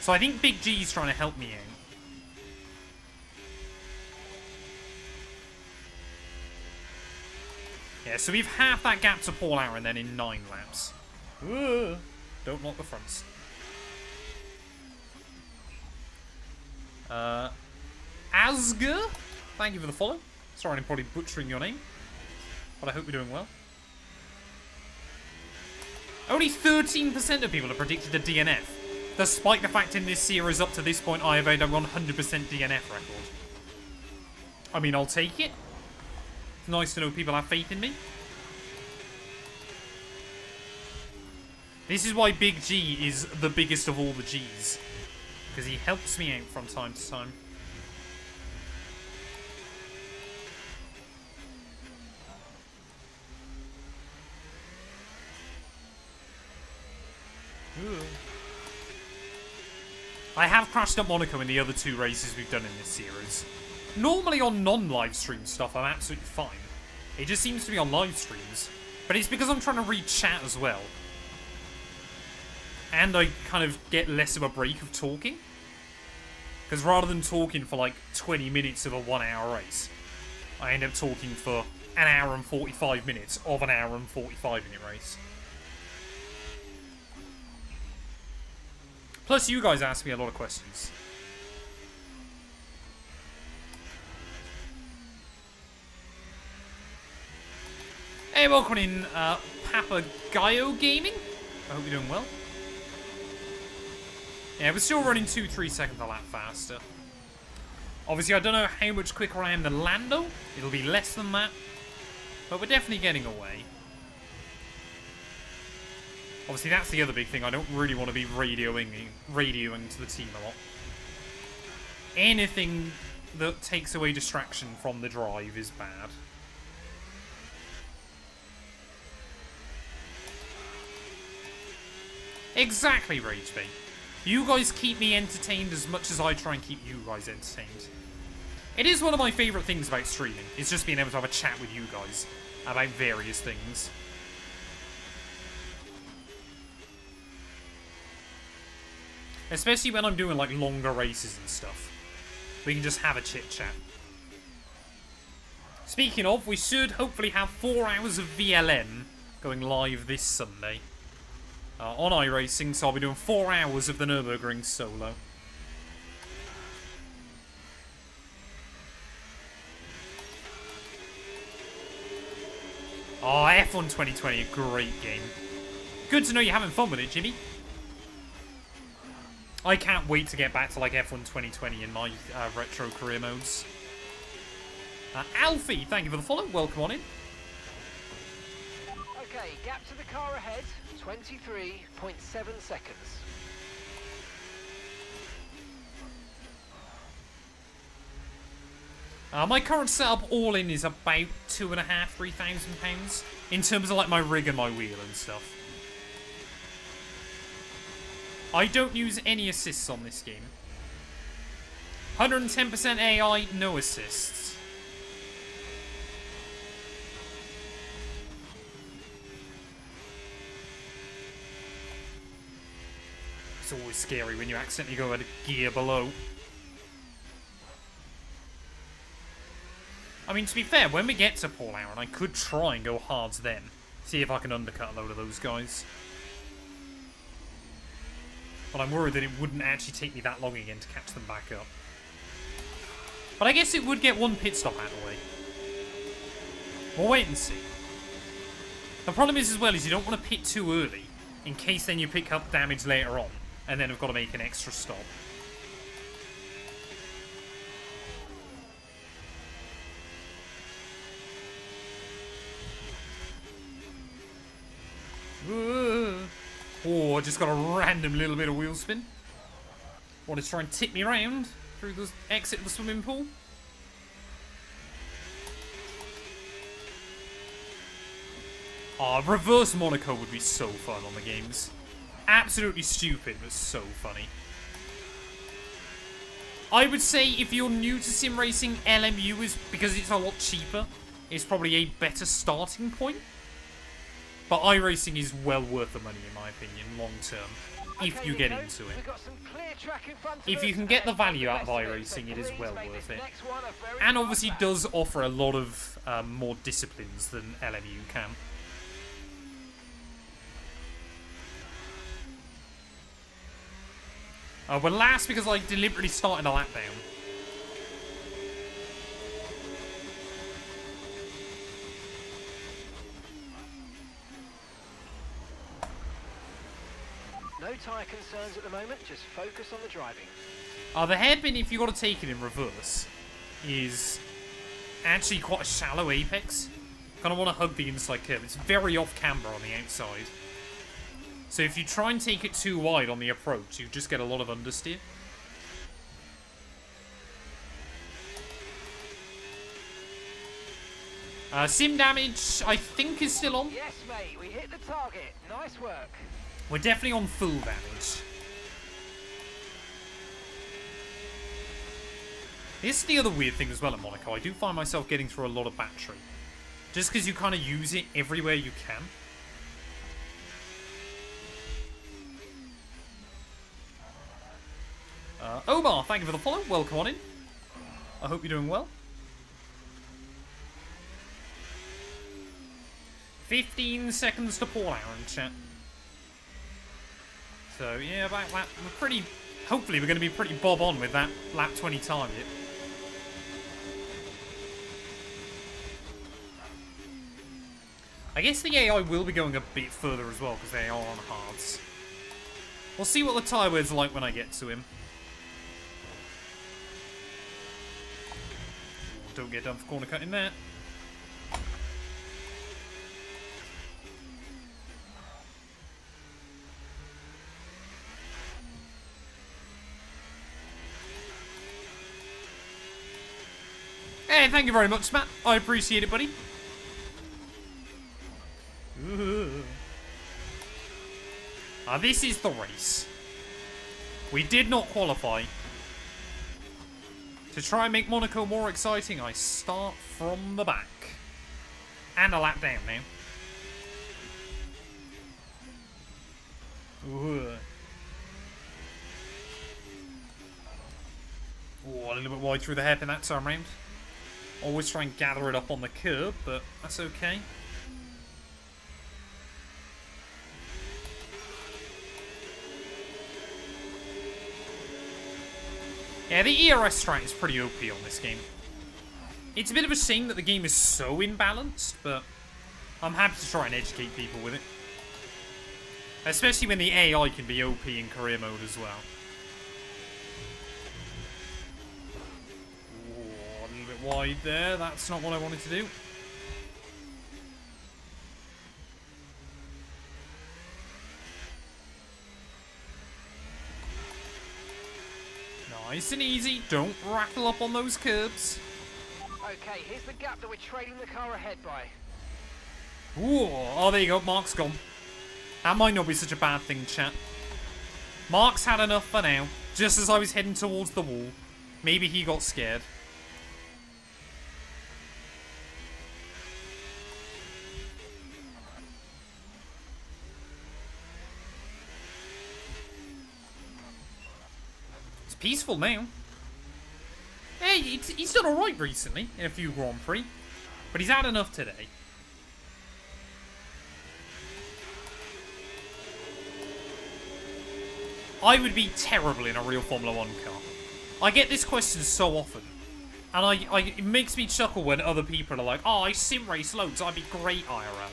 So I think Big G is trying to help me out. Yeah, so we've halved that gap to Paul Aaron then in 9 laps. Ooh, don't lock the fronts. Asger, thank you for the follow. Sorry I'm probably butchering your name, but I hope you're doing well. Only 13% of people have predicted a DNF, despite the fact in this series up to this point I have had a 100% DNF record. I mean, I'll take it. It's nice to know people have faith in me. This is why Big G is the biggest of all the Gs, because he helps me out from time to time. Ooh. I have crashed at Monaco in the other 2 races we've done in this series. Normally on non-live stream stuff, I'm absolutely fine. It just seems to be on live streams. But it's because I'm trying to read chat as well. And I kind of get less of a break of talking. Because rather than talking for like 20 minutes of a 1-hour race, I end up talking for an hour and 45 minutes of an hour and 45-minute race. Plus, you guys ask me a lot of questions. Hey, welcome in, Papagayo Gaming. I hope you're doing well. Yeah, we're still running 2-3 seconds a lap faster. Obviously, I don't know how much quicker I am than Lando. It'll be less than that. But we're definitely getting away. Obviously, that's the other big thing. I don't really want to be radioing to the team a lot. Anything that takes away distraction from the drive is bad. Exactly, RageBait. You guys keep me entertained as much as I try and keep you guys entertained. It is one of my favourite things about streaming, is just being able to have a chat with you guys about various things. Especially when I'm doing like longer races and stuff. We can just have a chit chat. Speaking of, we should hopefully have 4 hours of VLN going live this Sunday. On iRacing, so I'll be doing 4 hours of the Nürburgring solo. Oh, F1 2020, a great game. Good to know you're having fun with it, Jimmy. I can't wait to get back to like F1 2020 in my retro career modes. Alfie, thank you for the follow. Welcome on in. Okay, gap to the car ahead, 23.7 seconds. My current setup all in is about £2,500–3,000 in terms of like my rig and my wheel and stuff. I don't use any assists on this game. 110% AI, no assists. It's always scary when you accidentally go at a gear below. I mean, to be fair, when we get to Paul Aaron, I could try and go hards then. See if I can undercut a load of those guys. But I'm worried that it wouldn't actually take me that long again to catch them back up. But I guess it would get one pit stop out of the way. We'll wait and see. The problem is as well is you don't want to pit too early, in case then you pick up damage later on, and then have got to make an extra stop. Oh, I just got a random little bit of wheel spin. Want to try and tip me around through the exit of the swimming pool? Ah, reverse Monaco would be so fun on the games. Absolutely stupid, but so funny. I would say if you're new to sim racing, LMU is, because it's a lot cheaper, is probably a better starting point. But iRacing is well worth the money, in my opinion, long term, if you get into it. If you can get the value out of iRacing, it is well worth it. And obviously does offer a lot of more disciplines than LMU can. We're last because I deliberately started a lap down. No tyre concerns at the moment, just focus on the driving. The hairpin, if you've got to take it in reverse, is actually quite a shallow apex. Kind of want to hug the inside curve. It's very off camber on the outside. So if you try and take it too wide on the approach, you just get a lot of understeer. Sim damage, I think, is still on. Yes, mate, we hit the target. Nice work. We're definitely on full damage. This is the other weird thing as well at Monaco. I do find myself getting through a lot of battery. Just because you kind of use it everywhere you can. Omar, thank you for the follow. Welcome on in. I hope you're doing well. 15 seconds to Paul Aaron, chat. So, yeah, about lap, we're pretty... Hopefully we're going to be pretty bob on with that lap 20 target. I guess the AI will be going a bit further as well, because they are on hards. We'll see what the tyre wear's like when I get to him. Don't get done for corner cutting there. Hey, thank you very much, Matt. I appreciate it, buddy. This is the race. We did not qualify. To try and make Monaco more exciting, I start from the back. And a lap down now. Ooh. Ooh, a little bit wide through the hairpin that time round. Always try and gather it up on the curb, but that's okay. Yeah, the ERS strat is pretty OP on this game. It's a bit of a shame that the game is so imbalanced, but I'm happy to try and educate people with it. Especially when the AI can be OP in career mode as well. Ooh, a little bit wide there. That's not what I wanted to do. Nice and easy. Don't rattle up on those curbs. Okay, here's the gap that we're trailing the car ahead by. Ooh, oh, there you go. Mark's gone. That might not be such a bad thing, chat. Mark's had enough for now. Just as I was heading towards the wall. Maybe he got scared. It's peaceful now. Hey, he's done alright recently in a few Grand Prix. But he's had enough today. I would be terrible in a real Formula 1 car. I get this question so often. And it makes me chuckle when other people are like, oh, I sim race loads, I'd be great IRL.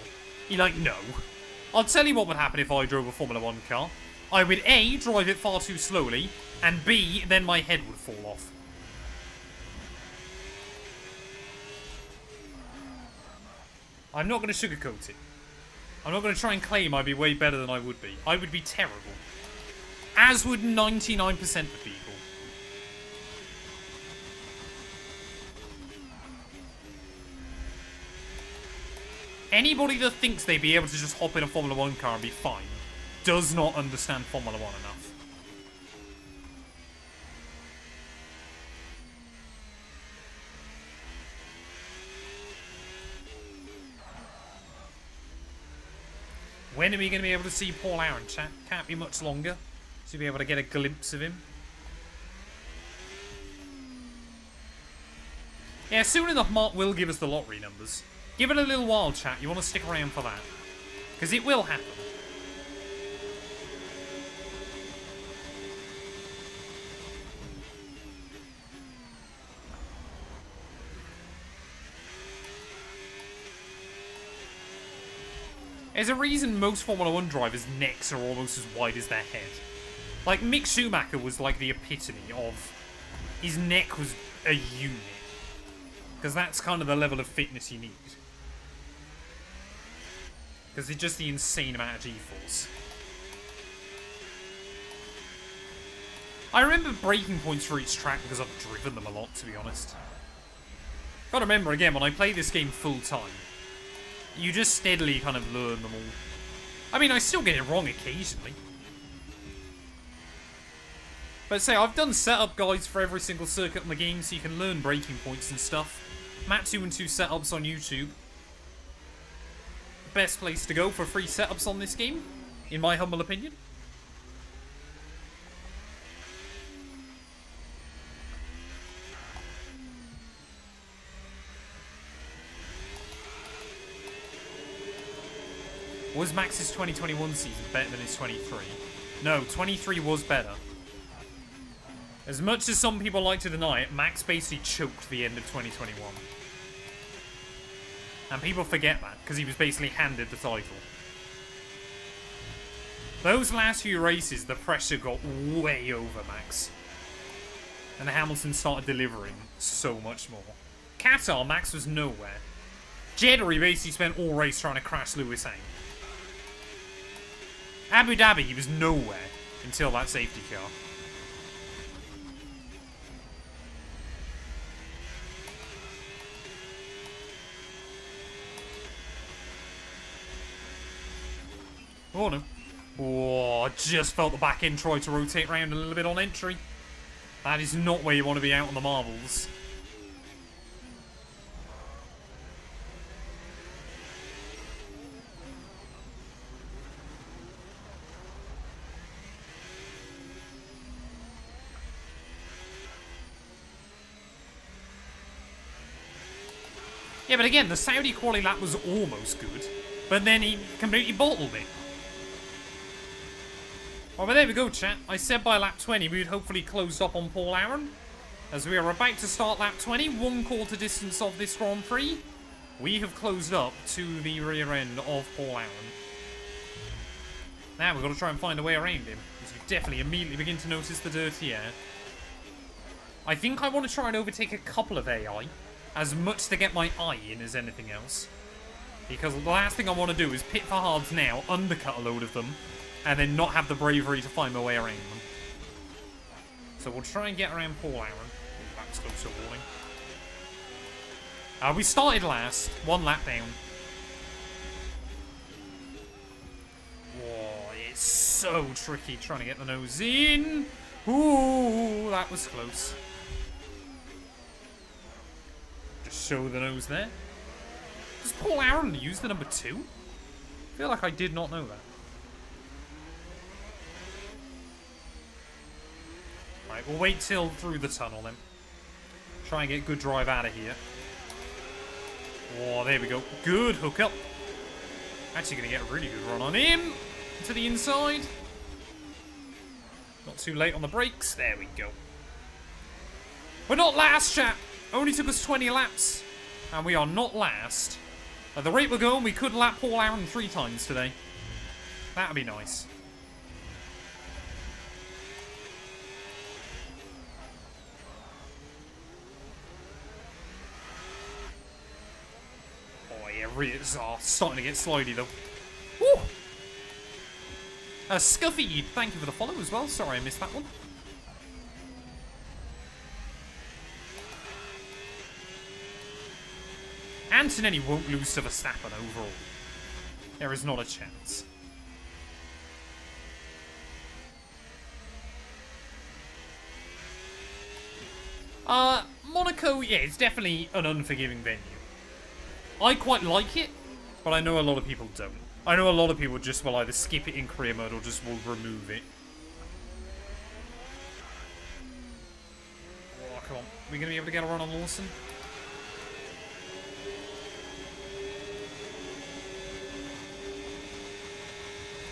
You're like, no. I'll tell you what would happen if I drove a Formula 1 car. I would A, drive it far too slowly, and B, then my head would fall off. I'm not going to sugarcoat it. I'm not going to try and claim I'd be way better than I would be. I would be terrible. As would 99% of people. Anybody that thinks they'd be able to just hop in a Formula 1 car and be fine does not understand Formula 1 enough. When are we going to be able to see Paul Aaron, chat? Can't be much longer to be able to get a glimpse of him. Yeah, soon enough Mark will give us the lottery numbers. Give it a little while, chat. You want to stick around for that. Because it will happen. There's a reason most Formula 1 drivers' necks are almost as wide as their head. Like, Mick Schumacher was like the epitome of... His neck was a unit. Because that's kind of the level of fitness you need. Because it's just the insane amount of G-force. I remember breaking points for each track because I've driven them a lot, to be honest. Gotta remember, again, when I play this game full-time, you just steadily kind of learn them all. I mean, I still get it wrong occasionally. But say, I've done setup guides for every single circuit in the game, so you can learn breaking points and stuff. Matt212 setups on YouTube. Best place to go for free setups on this game, in my humble opinion. Was Max's 2021 season better than his 23? No, 23 was better. As much as some people like to deny it, Max basically choked the end of 2021. And people forget that, because he was basically handed the title. Those last few races, the pressure got way over Max. And Hamilton started delivering so much more. Qatar, Max was nowhere. Jeddah, he basically spent all race trying to crash Lewis Hang. Abu Dhabi, he was nowhere until that safety car. Oh, no. Oh, I just felt the back end try to rotate around a little bit on entry. That is not where you want to be out on the marbles. Yeah, but again, the Saudi quali lap was almost good, but then he completely bottled it. Well, but there we go, chat. I said by lap 20 we would hopefully close up on Paul Aaron. As we are about to start lap 20, 1/4 distance of this Grand Prix, we have closed up to the rear end of Paul Aaron. Now we've got to try and find a way around him, because you definitely immediately begin to notice the dirty air. I think I want to try and overtake a couple of AI, as much to get my eye in as anything else. Because the last thing I want to do is pit for hards now, undercut a load of them, and then not have the bravery to find my way around them. So we'll try and get around Paul Aaron. Ooh, that's close to warning. We started last, 1 lap down. Whoa, it's so tricky trying to get the nose in. Ooh, that was close. Just show the nose there. Does Paul Aaron use the number 2? I feel like I did not know that. Right, we'll wait till through the tunnel then. Try and get good drive out of here. Oh, there we go. Good hookup. Actually going to get a really good run on him. To the inside. Not too late on the brakes. There we go. We're not last, chat. Only took us 20 laps. And we are not last. At the rate we're going, we could lap Paul Aaron 3 times today. That'd be nice. It's starting to get slidey though. Woo! Scuffy, thank you for the follow as well. Sorry I missed that one. Antonelli won't lose to Verstappen overall. There is not a chance. Monaco, yeah, it's definitely an unforgiving venue. I quite like it, but I know a lot of people don't. I know a lot of people just will either skip it in career mode or just will remove it. Oh, come on. Are we going to be able to get a run on Lawson?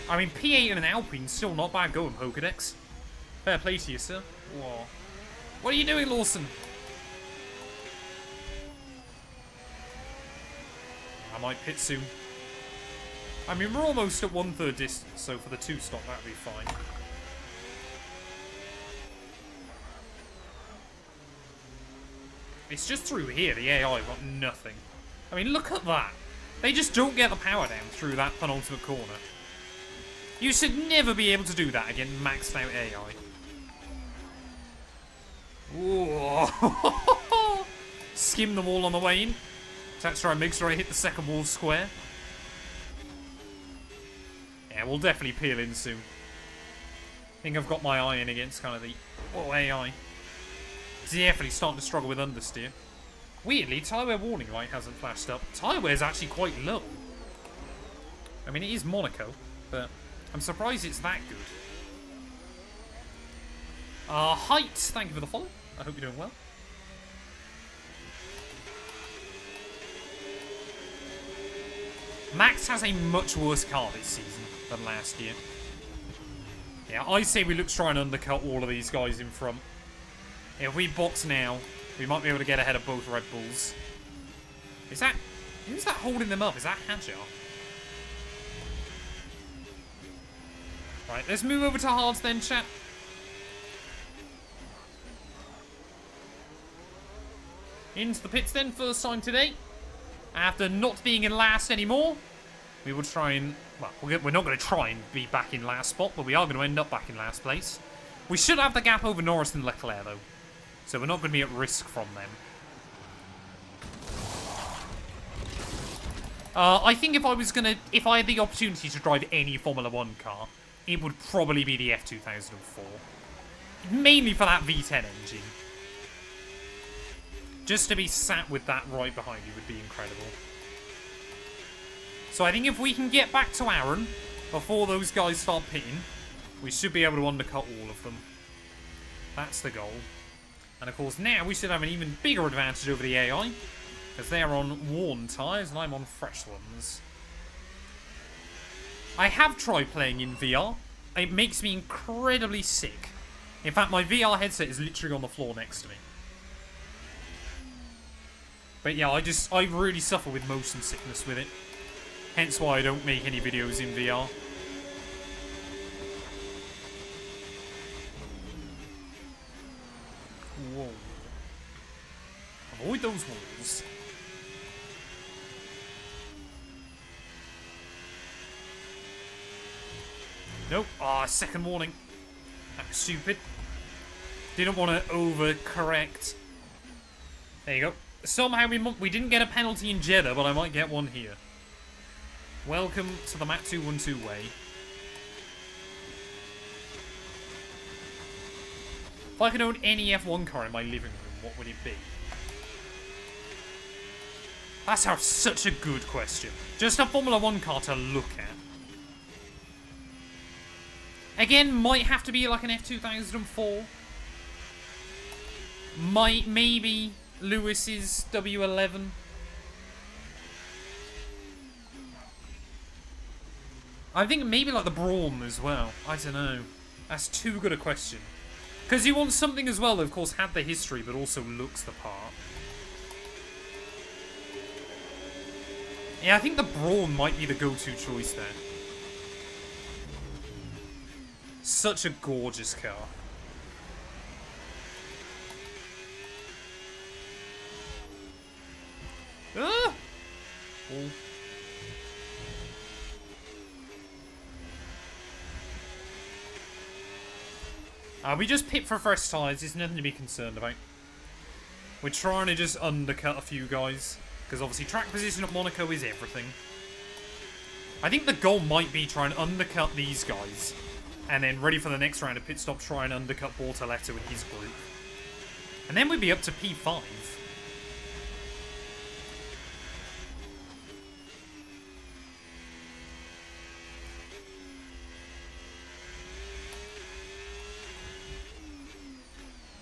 I mean, P8 and an Alpine's still not bad going, Pokedex. Fair play to you, sir. Whoa. What are you doing, Lawson? I might pit soon. I mean, we're almost at 1/3 distance, so for the 2 stop, that'd be fine. It's just through here, the AI got nothing. I mean, look at that. They just don't get the power down through that penultimate corner. You should never be able to do that against maxed out AI. Whoa. Skim them all on the way in. Let's try and make sure I hit the second wall square. Yeah, we'll definitely peel in soon. I think I've got my eye in against kind of the AI. Definitely starting to struggle with understeer. Weirdly, tyre wear warning light hasn't flashed up. Tyre wear's actually quite low. I mean, it is Monaco, but I'm surprised it's that good. Height, thank you for the follow. I hope you're doing well. Max has a much worse car this season than last year. Yeah, I say we look to try and undercut all of these guys in front. If we box now, we might be able to get ahead of both Red Bulls. Is that... Who's that holding them up? Is that Hadjar? Right, let's move over to hards then, chat. Into the pits then, first time today. After not being in last anymore, we will try and... Well, we're not going to try and be back in last spot, but we are going to end up back in last place. We should have the gap over Norris and Leclerc, though. So we're not going to be at risk from them. I think if I had the opportunity to drive any Formula 1 car, it would probably be the F2004. Mainly for that V10 engine. Just to be sat with that right behind you would be incredible. So I think if we can get back to Aaron before those guys start pitting, we should be able to undercut all of them. That's the goal. And of course now we should have an even bigger advantage over the AI, because they're on worn tyres and I'm on fresh ones. I have tried playing in VR. It makes me incredibly sick. In fact, my VR headset is literally on the floor next to me. But yeah, I really suffer with motion sickness with it. Hence why I don't make any videos in VR. Whoa. Avoid those walls. Nope. Ah, second warning. That was stupid. Didn't want to overcorrect. There you go. Somehow we didn't get a penalty in Jeddah, but I might get one here. Welcome to the Matt212 way. If I could own any F1 car in my living room, what would it be? That's such a good question. Just a Formula 1 car to look at. Again, might have to be like an F2004. Maybe Lewis's W11. I think maybe like the Brawn as well. I don't know. That's too good a question. Because you want something as well that, of course, had the history, but also looks the part. Yeah, I think the Brawn might be the go-to choice there. Such a gorgeous car. Ah! We just pit for fresh tyres. There's nothing to be concerned about. We're trying to just undercut a few guys. Because obviously track position at Monaco is everything. I think the goal might be try and undercut these guys. And then ready for the next round of pit stop, try and undercut Bortoleto and his group. And then we'd be up to P5.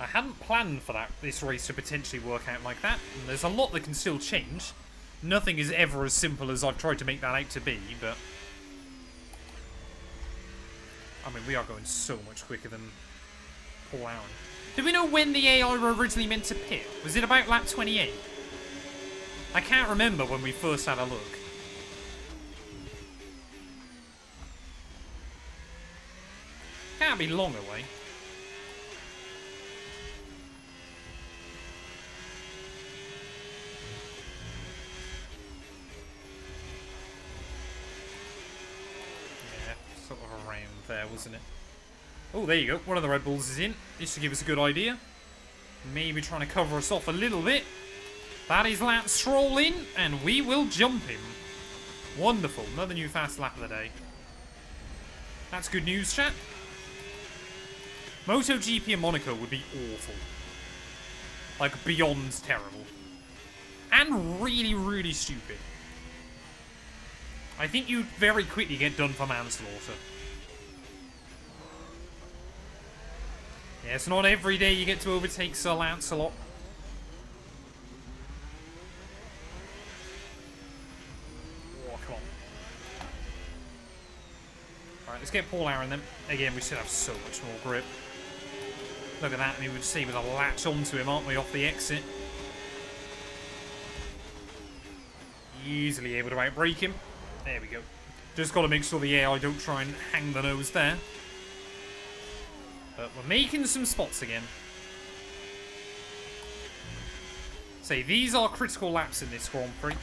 I hadn't planned for this race to potentially work out like that. And there's a lot that can still change. Nothing is ever as simple as I've tried to make that out to be, but... I mean, we are going so much quicker than Paul Aaron. Did we know when the AI were originally meant to pit? Was it about lap 28? I can't remember when we first had a look. Can't be long away. There, wasn't it? Oh, there you go. One of the Red Bulls is in. This should give us a good idea. Maybe trying to cover us off a little bit. That is Lance Stroll in, and we will jump him. Wonderful. Another new fast lap of the day. That's good news, chat. MotoGP in Monaco would be awful. Like, beyond terrible. And really, really stupid. I think you'd very quickly get done for manslaughter. Yeah, it's not every day you get to overtake Sir Lancelot. Oh, come on. Alright, let's get Paul Aaron then. Again, we should have so much more grip. Look at that, I mean, we'd see with a latch onto him, aren't we, off the exit. Easily able to outbrake him. There we go. Just got to make sure the AI don't try and hang the nose there. But we're making some spots again. Say, these are critical laps in this Grand Prix.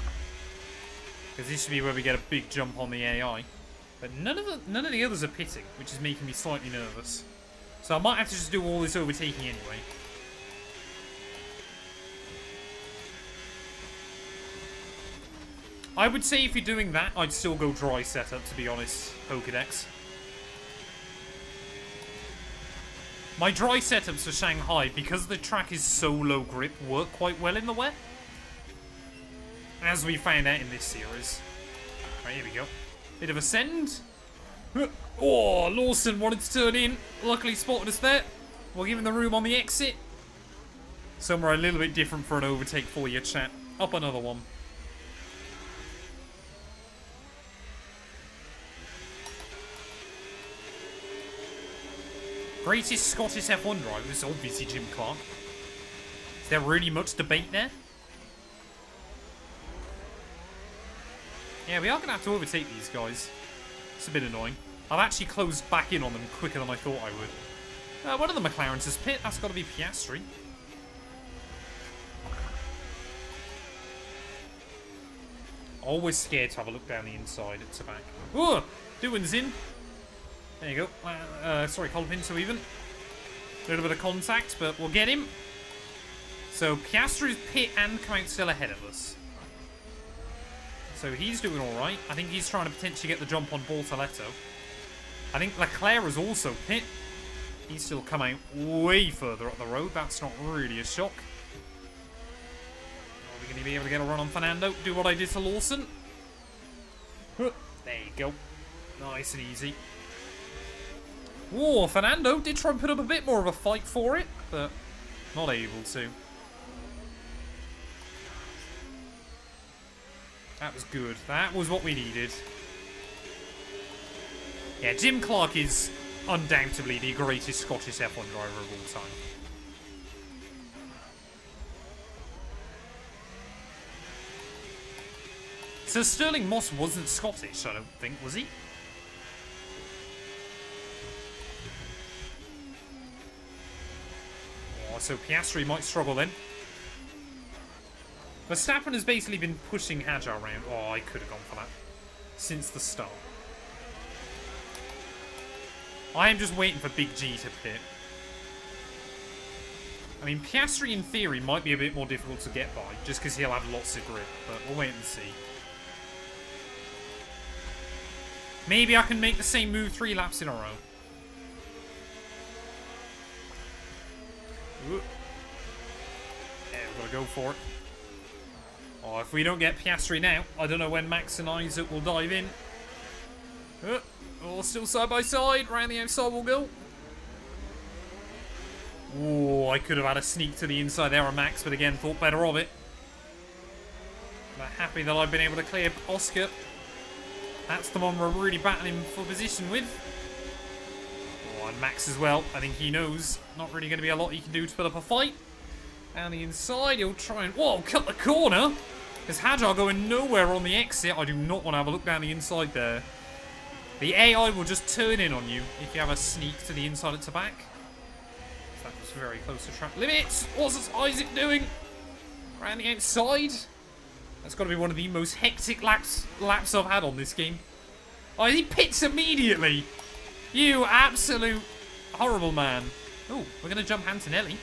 Because this should be where we get a big jump on the AI. But none of the others are pitting, which is making me slightly nervous. So I might have to just do all this overtaking anyway. I would say if you're doing that, I'd still go dry setup, to be honest, Pokedex. My dry setups for Shanghai, because the track is so low grip, work quite well in the wet. As we found out in this series. Right, here we go. Bit of a send. Oh, Lawson wanted to turn in. Luckily spotted us there. We'll give him the room on the exit. Somewhere a little bit different for an overtake for you, chat. Up another one. Greatest Scottish F1 driver is obviously Jim Clark. Is there really much debate there? Yeah, we are going to have to overtake these guys. It's a bit annoying. I've actually closed back in on them quicker than I thought I would. One of the McLarens has pit. That's got to be Piastri. Always scared to have a look down the inside at Tabac. Oh, Doohan's in. There you go. Sorry, Colpinto even. A little bit of contact, but we'll get him. So Piastri's pit and come out still ahead of us. So he's doing alright. I think he's trying to potentially get the jump on Bortoletto. I think Leclerc is also pit. He's still come out way further up the road. That's not really a shock. Are we going to be able to get a run on Fernando? Do what I did to Lawson. There you go. Nice and easy. Whoa, Fernando did try and put up a bit more of a fight for it, but not able to. That was good. That was what we needed. Yeah, Jim Clark is undoubtedly the greatest Scottish F1 driver of all time. So Sterling Moss wasn't Scottish, I don't think, was he? Oh, so Piastri might struggle then. Verstappen has basically been pushing Hadjar around. Oh, I could have gone for that. Since the start. I am just waiting for Big G to pit. I mean, Piastri in theory might be a bit more difficult to get by, just because he'll have lots of grip, but we'll wait and see. Maybe I can make the same move 3 laps in a row. Ooh. Yeah, we've got to go for it. Oh, if we don't get Piastri now, I don't know when Max and Isaac will dive in. Oh, still side by side. Round the outside we'll go. Oh, I could have had a sneak to the inside there on Max, but again, thought better of it. But happy that I've been able to clear Oscar. That's the one we're really battling for position with. Oh, and Max as well. I think he knows. Not really going to be a lot he can do to put up a fight. Down the inside, he'll try and... Whoa, cut the corner! There's Hadjar going nowhere on the exit. I do not want to have a look down the inside there. The AI will just turn in on you if you have a sneak to the inside at the back. That was very close to track limits. What's Isaac doing? Around the outside. That's got to be one of the most hectic laps I've had on this game. Oh, he pits immediately. You absolute horrible man. Oh, we're going to jump Antonelli.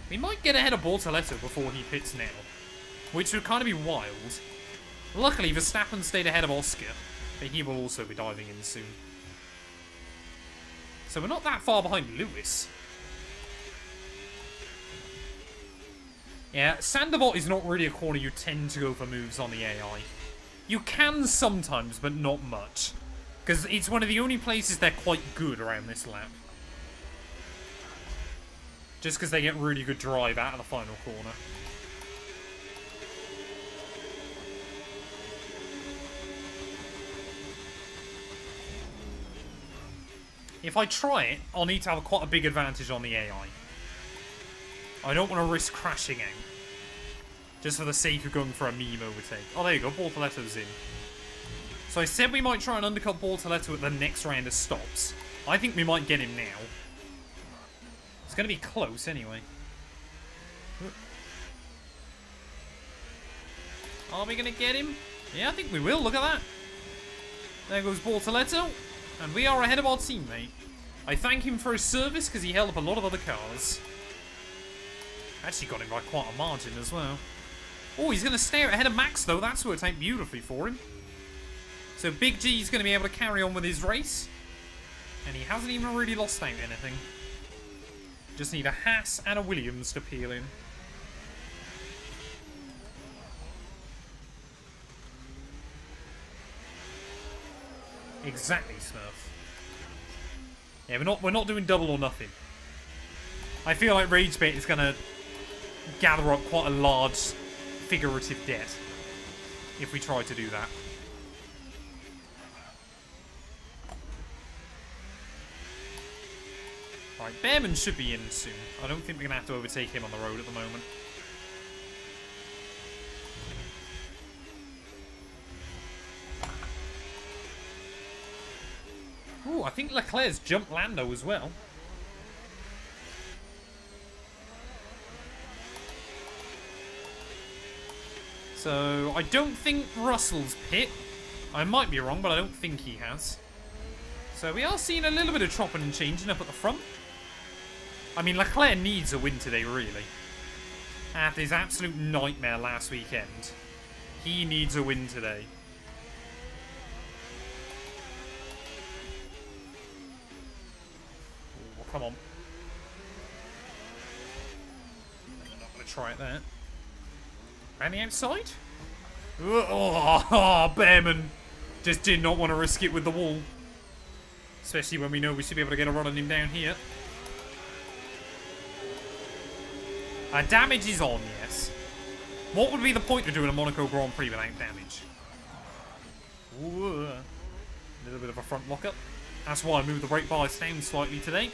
We might get ahead of Bortoletto before he pits now, which would kind of be wild. Luckily, Verstappen stayed ahead of Oscar, but he will also be diving in soon. So we're not that far behind Lewis. Yeah, Sandoval is not really a corner you tend to go for moves on the AI. You can sometimes, but not much. Because it's one of the only places they're quite good around this lap. Just because they get really good drive out of the final corner. If I try it, I'll need to have quite a big advantage on the AI. I don't want to risk crashing out. Just for the sake of going for a meme overtake. Oh, there you go. Bortoletto's in. So I said we might try and undercut Bortoletto at the next round of stops. I think we might get him now. It's going to be close anyway. Are we going to get him? Yeah, I think we will. Look at that. There goes Bortoletto. And we are ahead of our teammate. I thank him for his service because he held up a lot of other cars. Actually got him by quite a margin as well. Oh, he's going to stay ahead of Max, though. That's worked out beautifully for him. So Big G's going to be able to carry on with his race. And he hasn't even really lost out anything. Just need a Haas and a Williams to peel in. Exactly, Smurf. Yeah, we're not doing double or nothing. I feel like Rage Bait is going to gather up quite a large figurative debt if we try to do that. Right, Bearman should be in soon. I don't think we're going to have to overtake him on the road at the moment. Ooh, I think Leclerc's jumped Lando as well. So, I don't think Russell's pit. I might be wrong, but I don't think he has. So, we are seeing a little bit of chopping and changing up at the front. I mean, Leclerc needs a win today, really. After his absolute nightmare last weekend, he needs a win today. Oh, come on. I'm not going to try it there. Around the outside? Oh, Bearman just did not want to risk it with the wall. Especially when we know we should be able to get a run on him down here. Damage is on, yes. What would be the point of doing a Monaco Grand Prix without damage? Ooh, a little bit of a front lock-up. That's why I moved the brake bars down slightly today.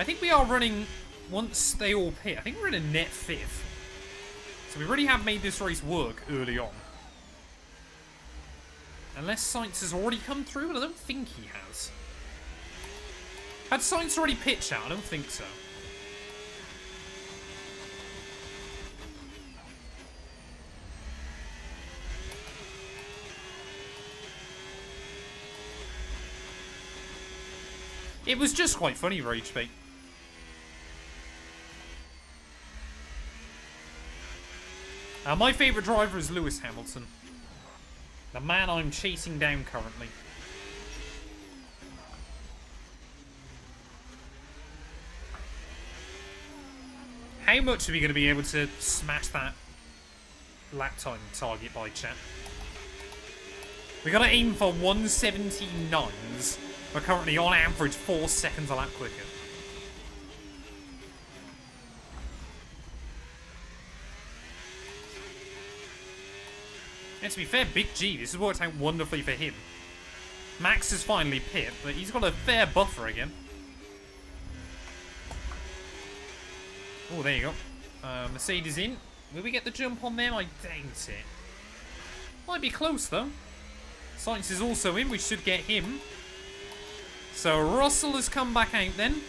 I think we are running, once they all pit, I think we're in a net 5th. So we really have made this race work early on. Unless Sainz has already come through, but I don't think he has. Had Sainz already pitched out? I don't think so. It was just quite funny, Rage Bait. My favourite driver is Lewis Hamilton. The man I'm chasing down currently. How much are we going to be able to smash that lap time target by, chat? We've got to aim for 1:17.9s. We're currently on average 4 seconds a lap quicker. And to be fair, Big G, this has worked out wonderfully for him. Max has finally pit, but he's got a fair buffer again. Oh, there you go. Mercedes in. Will we get the jump on them? I doubt it. Might be close, though. Sainz is also in. We should get him. So Russell has come back out then.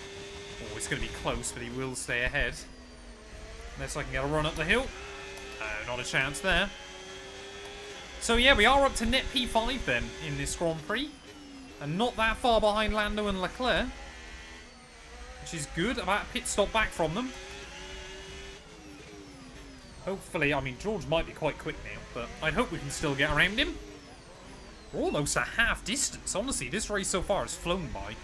Oh, it's going to be close, but he will stay ahead. Unless I can get a run up the hill. Not a chance there. So yeah, we are up to net P5 then in this Grand Prix. And not that far behind Lando and Leclerc. Which is good. About a pit stop back from them. Hopefully, I mean, George might be quite quick now, but I hope we can still get around him. We're almost at half distance. Honestly, this race so far has flown by.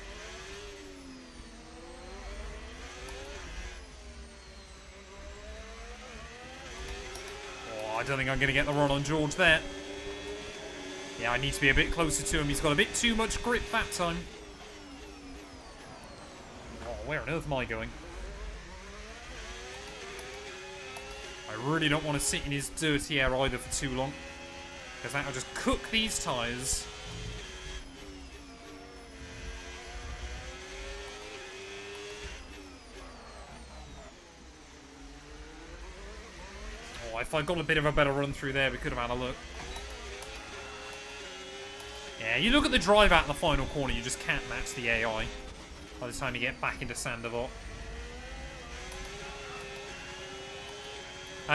Oh, I don't think I'm going to get the run on George there. Yeah, I need to be a bit closer to him. He's got a bit too much grip that time. Oh, where on earth am I going? I really don't want to sit in his dirty air either for too long. Because that'll just cook these tyres. Oh, if I got a bit of a better run through there, we could have had a look. Yeah, you look at the drive out in the final corner, you just can't match the AI by the time you get back into Sandoval.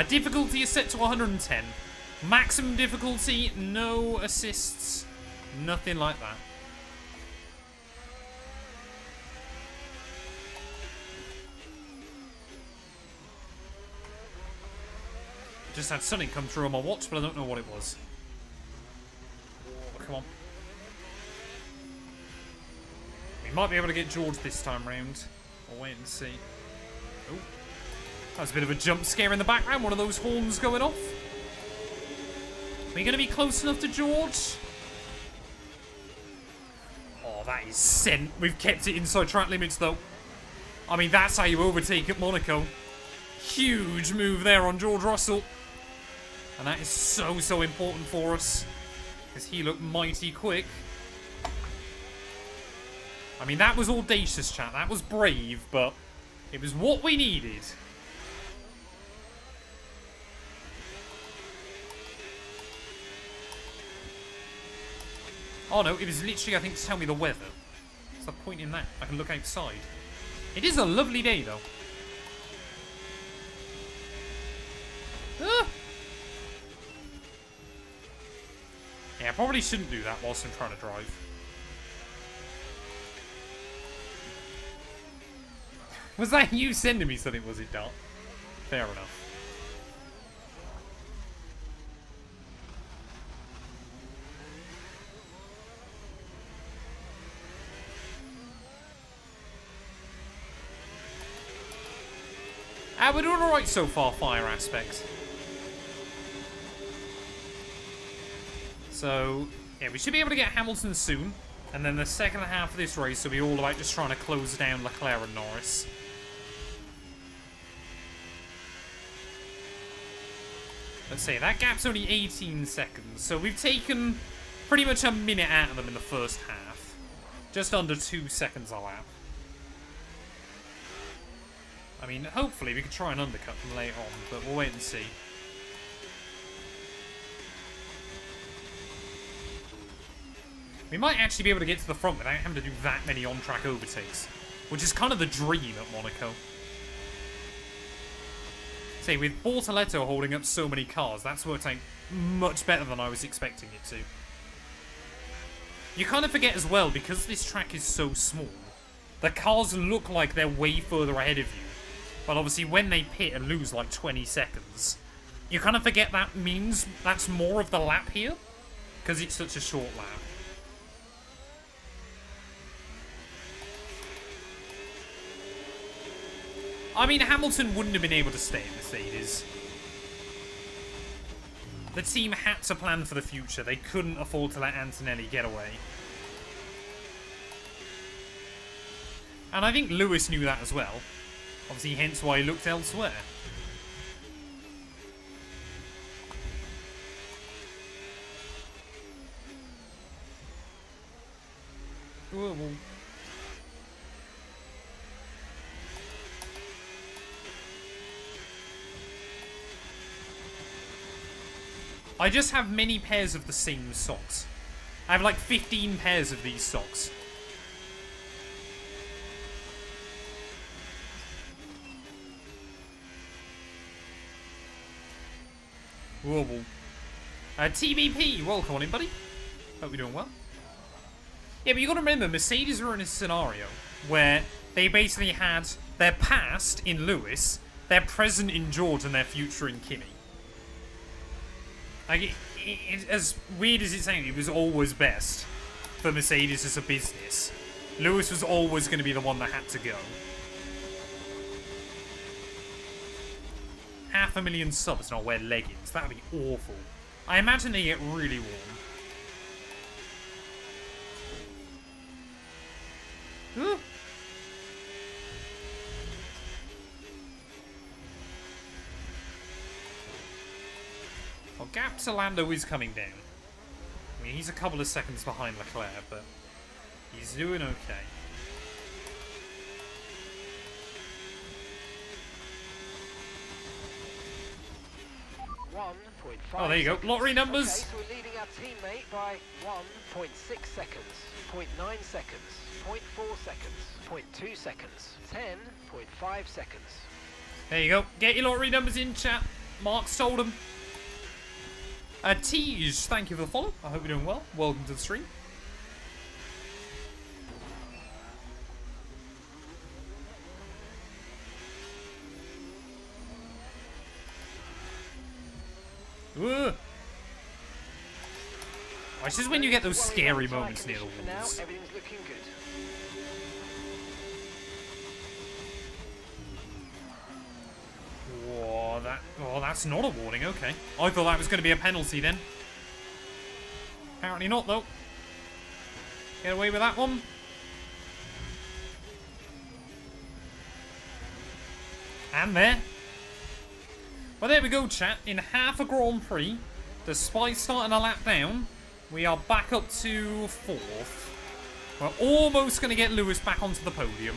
Difficulty is set to 110. Maximum difficulty, no assists, nothing like that. Just had something come through on my watch, but I don't know what it was. Oh, come on. We might be able to get George this time round. We'll wait and see. Oh. That was a bit of a jump scare in the background. One of those horns going off. Are we going to be close enough to George? Oh, that is sent. We've kept it inside track limits, though. I mean, that's how you overtake at Monaco. Huge move there on George Russell. And that is so, so important for us. Because he looked mighty quick. I mean, that was audacious, chat. That was brave, but it was what we needed. Oh no, it was literally, I think, to tell me the weather. What's the point in that? I can look outside. It is a lovely day, though. Ah! Yeah, I probably shouldn't do that whilst I'm trying to drive. Was that you sending me something, was it, Dart? Fair enough. We're doing alright so far, fire aspects. So, yeah, we should be able to get Hamilton soon. And then the second half of this race will be all about just trying to close down Leclerc and Norris. Let's see, that gap's only 18 seconds. So we've taken pretty much a minute out of them in the first half. Just under 2 seconds a lap. I mean, hopefully we could try and undercut them later on, but we'll wait and see. We might actually be able to get to the front without having to do that many on-track overtakes, which is kind of the dream at Monaco. See, with Bortoletto holding up so many cars, that's worked out much better than I was expecting it to. You kind of forget as well, because this track is so small, the cars look like they're way further ahead of you. But obviously when they pit and lose like 20 seconds, you kind of forget that means that's more of the lap here, because it's such a short lap. I mean, Hamilton wouldn't have been able to stay in Mercedes. The team had to plan for the future. They couldn't afford to let Antonelli get away. And I think Lewis knew that as well. Obviously, hence why he looked elsewhere. Whoa. I just have many pairs of the same socks. I have like 15 pairs of these socks. Wobble. TBP, welcome on in, buddy. Hope you're doing well. Yeah, but you got to remember, Mercedes were in a scenario where they basically had their past in Lewis, their present in George, and their future in Kimi. Like, as weird as it sounds, it was always best for Mercedes as a business. Lewis was always going to be the one that had to go. 500,000 subs and I'll wear leggings. That would be awful. I imagine they get really warm. Ooh. Well, gap to Lando is coming down. I mean, he's a couple of seconds behind Leclerc, but he's doing okay. Oh, there you go. Lottery numbers. Okay, so we're leading our teammate by 1.6 seconds, 0.9 seconds, 0.4 seconds, 0.2 seconds, 10.5 seconds. There you go. Get your lottery numbers in, chat. Mark sold them. Tej, thank you for the follow. I hope you're doing well. Welcome to the stream. Ugh. Oh, it's just when you get those scary moments near the For now, walls. everything's looking good. Oh, that's not a warning, okay. I thought that was going to be a penalty then. Apparently not, though. Get away with that one. And there. Well, there we go, chat. In half a Grand Prix, despite starting a lap down, we are back up to 4th. We're almost going to get Lewis back onto the podium.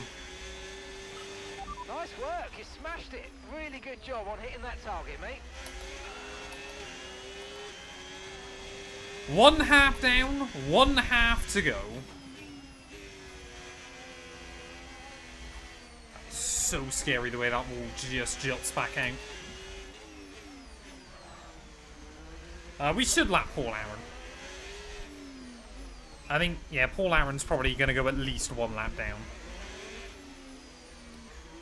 Nice work, you smashed it. Really good job on hitting that target, mate. 1 half down, 1 half to go. So scary the way that wall just juts back out. We should lap Paul Aaron. I think, yeah, Paul Aaron's probably going to go at least 1 lap down.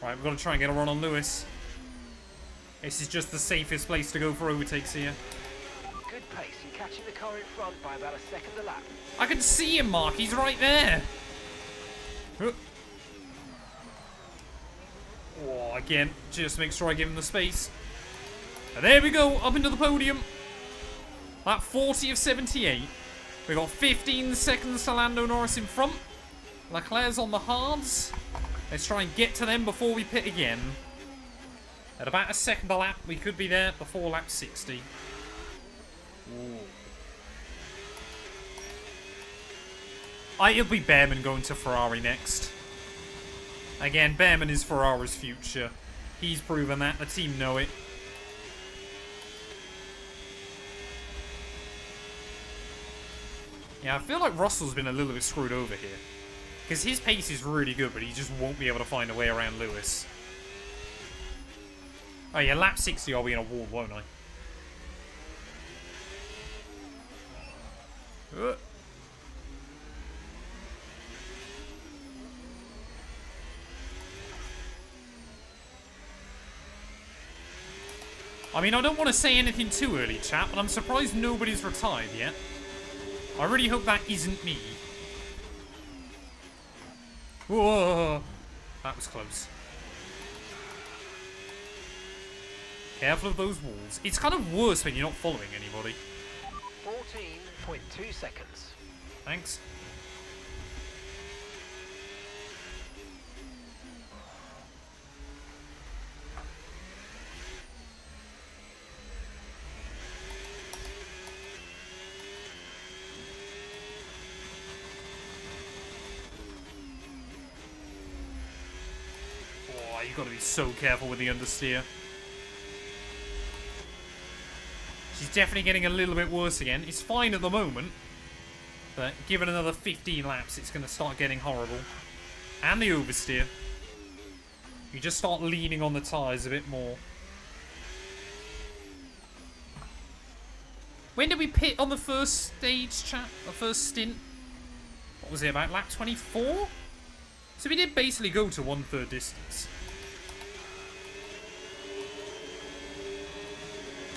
Right, we've got to try and get a run on Lewis. This is just the safest place to go for overtakes here. Good pace, you're catching the car in front by about a second a lap. I can see him, Mark. He's right there. Oh, again, just make sure I give him the space. And there we go, up into the podium. Lap 40 of 78. We got 15 seconds to Lando Norris in front. Leclerc's on the hards. Let's try and get to them before we pit again. At about a second a lap, we could be there before lap 60. Ooh. It'll be Behrman going to Ferrari next. Again, Behrman is Ferrari's future. He's proven that. The team know it. Yeah, I feel like Russell's been a little bit screwed over here. Because his pace is really good, but he just won't be able to find a way around Lewis. Oh yeah, lap 60 I'll be in a wall, won't I? I mean, I don't want to say anything too early, chat, but I'm surprised nobody's retired yet. I really hope that isn't me. Whoa! That was close. Careful of those walls. It's kind of worse when you're not following anybody. 14.2 seconds. Thanks. Oh, you've got to be so careful with the understeer. She's definitely getting a little bit worse again. It's fine at the moment, but given another 15 laps, it's going to start getting horrible. And the oversteer. You just start leaning on the tyres a bit more. When did we pit on the first stage, chat? The first stint? What was it, about lap 24? So we did basically go to 1/3 distance.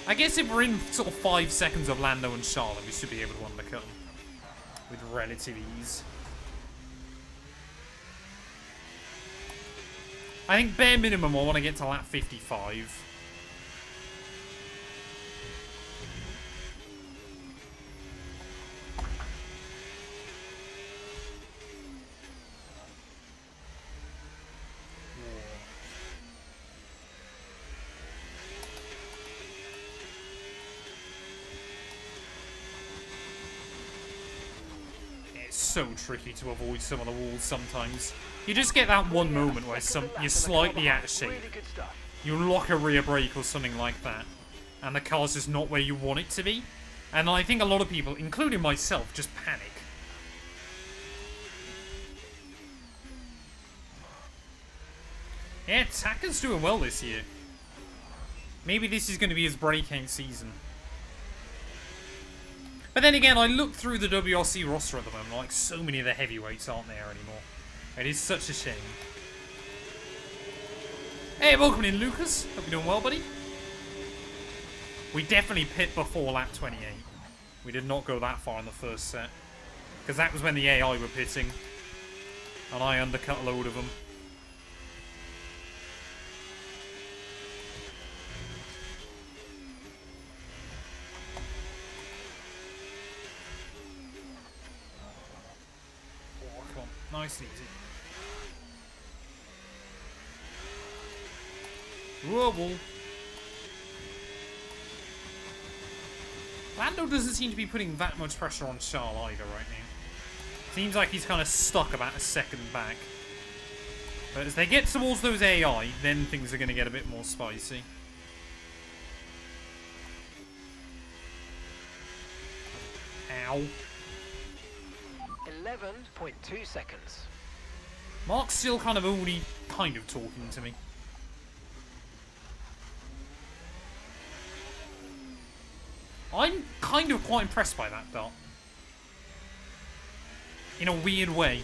I guess if we're in sort of 5 seconds of Lando and Charlotte, we should be able to undercut them with relative ease. I think bare minimum I want to get to lap 55. So tricky to avoid some of the walls sometimes. You just get that one moment where you're slightly out of shape. You lock a rear brake or something like that, and the car's just not where you want it to be. And I think a lot of people, including myself, just panic. Yeah, Takker's doing well this year. Maybe this is going to be his breakout season. But then again, I look through the WRC roster at the moment, like so many of the heavyweights aren't there anymore. It is such a shame. Hey, welcome in, Lucas. Hope you're doing well, buddy. We definitely pit before lap 28. We did not go that far in the first set. Because that was when the AI were pitting. And I undercut a load of them. Oh, come on. Nice and easy. Whoa. Lando doesn't seem to be putting that much pressure on Charles either right now. Seems like he's kind of stuck about a second back. But as they get towards those AI, then things are going to get a bit more spicy. Ow. 11.2 seconds. Mark's still kind of only kind of talking to me. I'm kind of quite impressed by that dart. In a weird way.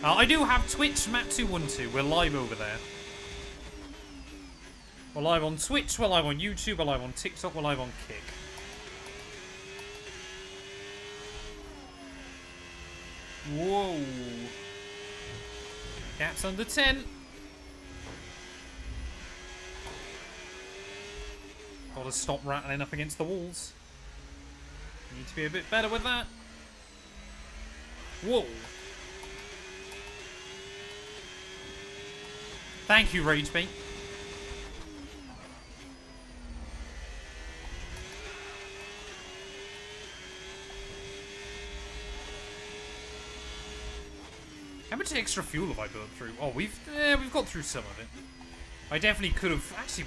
I do have Twitch, Matt212. We're live over there. We're live on Twitch, we're live on YouTube, we're live on TikTok, we're live on Kick. Whoa. Gap's under 10. Gotta stop rattling up against the walls. Need to be a bit better with that. Whoa. Thank you, Ragebait. How much extra fuel have I burnt through? Oh, we've got through some of it. I definitely could have. Actually,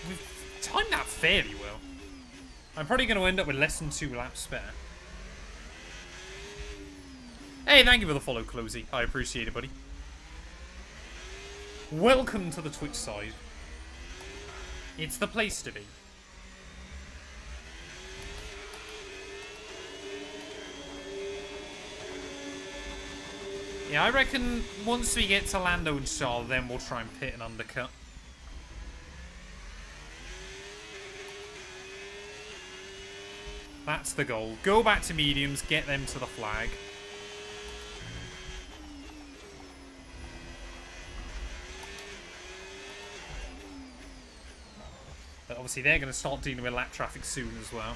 we've timed that fairly well. I'm probably going to end up with less than 2 laps spare. Hey, thank you for the follow, Closey. I appreciate it, buddy. Welcome to the Twitch side. It's the place to be. Yeah, I reckon once we get to Lando and Charles, then we'll try and pit and undercut. That's the goal. Go back to mediums, get them to the flag. But obviously they're going to start dealing with lap traffic soon as well.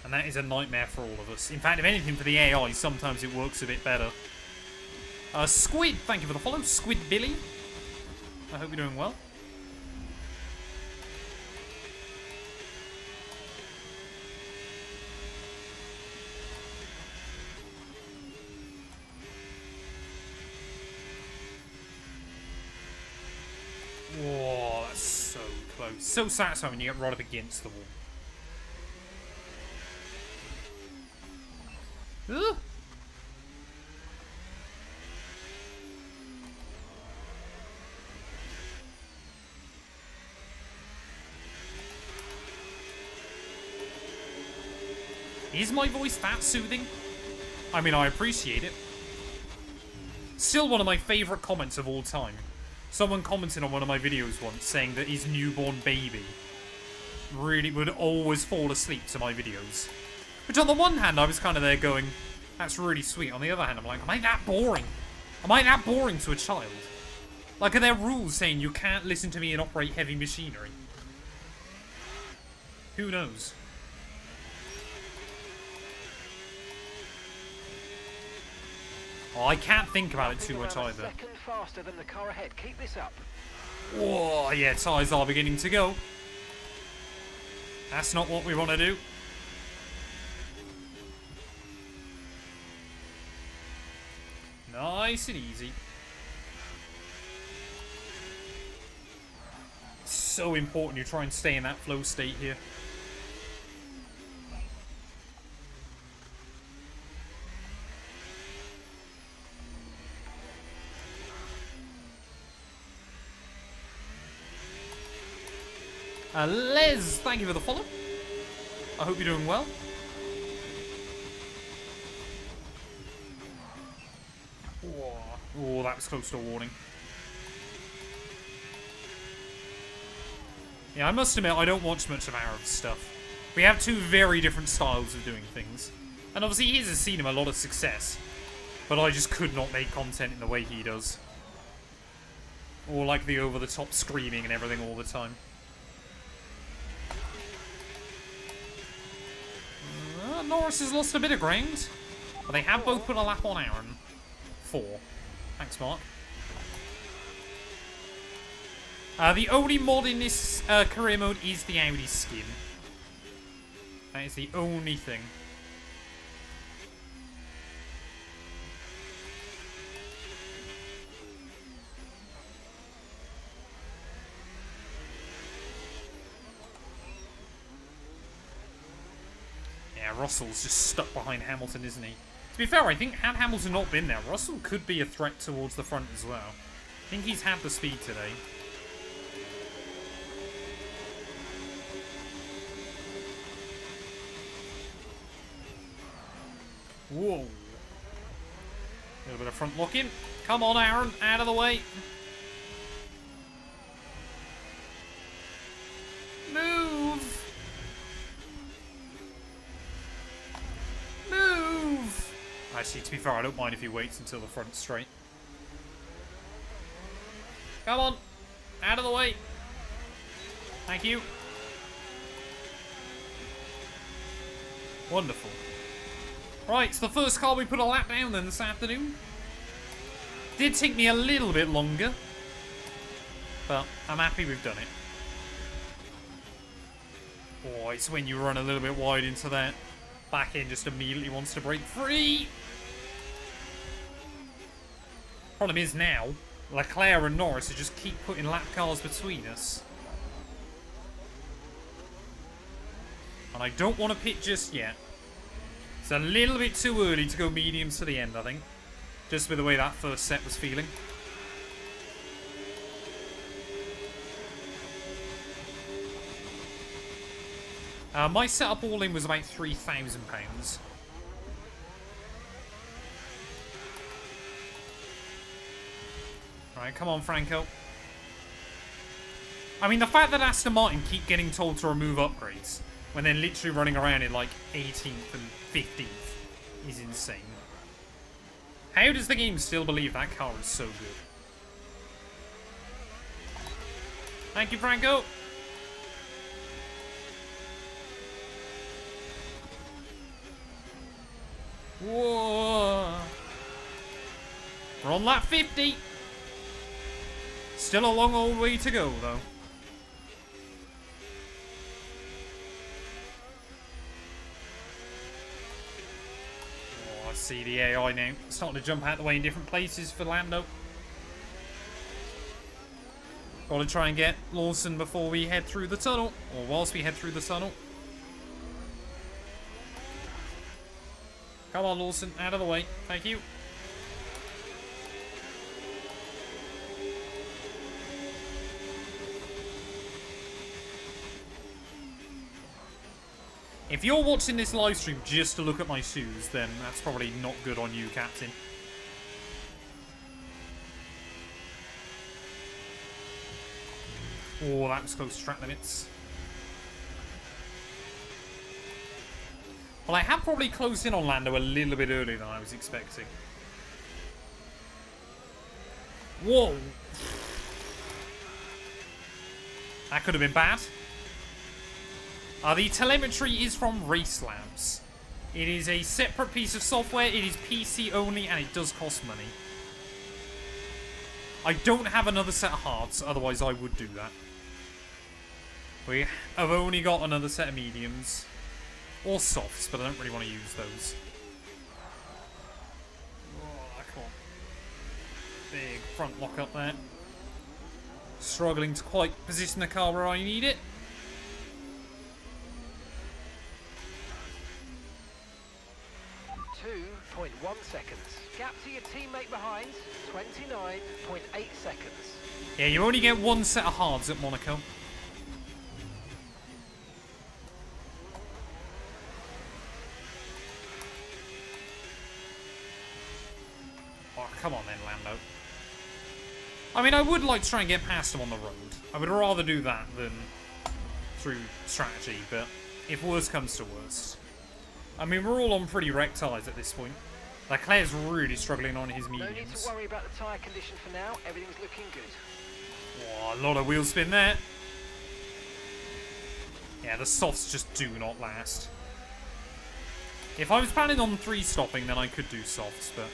And that is a nightmare for all of us. In fact, if anything, for the AI, sometimes it works a bit better. Squid, thank you for the follow. Squid Billy. I hope you're doing well. Whoa, that's so close. So satisfying when you get right up against the wall. Ugh. Is my voice that soothing? I mean, I appreciate it. Still one of my favourite comments of all time. Someone commented on one of my videos once saying that his newborn baby really would always fall asleep to my videos. Which on the one hand, I was kind of there going, that's really sweet. On the other hand, I'm like, am I that boring? Am I that boring to a child? Like, are there rules saying you can't listen to me and operate heavy machinery? Who knows? Oh, I can't think about it too much either. Second faster than the car ahead. Keep this up. Whoa, yeah, tyres are beginning to go. That's not what we want to do. Nice and easy. So important you try and stay in that flow state here. Les, thank you for the follow. I hope you're doing well. Oh, that was close to a warning. Yeah, I must admit, I don't watch much of Arab stuff. We have two very different styles of doing things. And obviously, his has seen him a lot of success. But I just could not make content in the way he does. Or like the over-the-top screaming and everything all the time. Norris has lost a bit of ground. But they have both put a lap on Aaron. 4. Thanks, Mark. The only mod in this career mode is the Audi skin. That is the only thing. Yeah, Russell's just stuck behind Hamilton, isn't he? To be fair, I think had Hamilton not been there, Russell could be a threat towards the front as well. I think he's had the speed today. Whoa. A little bit of front locking. Come on, Aaron. Out of the way. Move. Move. Actually, to be fair, I don't mind if he waits until the front's straight. Come on. Out of the way. Thank you. Wonderful. Right, it's the first car we put a lap down then this afternoon. Did take me a little bit longer, but I'm happy we've done it. Oh, it's when you run a little bit wide into that. Back end just immediately wants to break free. Problem is now, Leclerc and Norris just keep putting lap cars between us. And I don't want to pit just yet. It's a little bit too early to go mediums to the end, I think. Just with the way that first set was feeling. My setup all in was about £3,000. Right, come on, Franco. I mean, the fact that Aston Martin keep getting told to remove upgrades when they're literally running around in like 18th and 15th is insane. How does the game still believe that car is so good? Thank you, Franco. Whoa. We're on lap 50. Still a long old way to go, though. Oh, I see the AI now. Starting to jump out the way in different places for Lando. Got to try and get Lawson before we head through the tunnel. Or whilst we head through the tunnel. Come on, Lawson. Out of the way. Thank you. If you're watching this live stream just to look at my shoes, then that's probably not good on you, Captain. Oh, that was close to track limits. Well, I have probably closed in on Lando a little bit earlier than I was expecting. Whoa! That could have been bad. The telemetry is from Race Labs. It is a separate piece of software. It is PC only, and it does cost money. I don't have another set of hards, otherwise I would do that. We have only got another set of mediums. Or softs, but I don't really want to use those. Oh, come on. Big front lock up there. Struggling to quite position the car where I need it. .1 seconds. Gap to your teammate behind, 29.8 seconds. Yeah, you only get one set of hards at Monaco. Oh, come on then, Lando. I mean, I would like to try and get past him on the road. I would rather do that than through strategy, but if worse comes to worst. I mean, we're all on pretty wrecked tyres at this point. Leclerc's really struggling on his mediums. No need to worry about the tyre condition for now. Everything's looking good. Oh, a lot of wheel spin there. Yeah, the softs just do not last. If I was planning on 3-stopping, then I could do softs, but...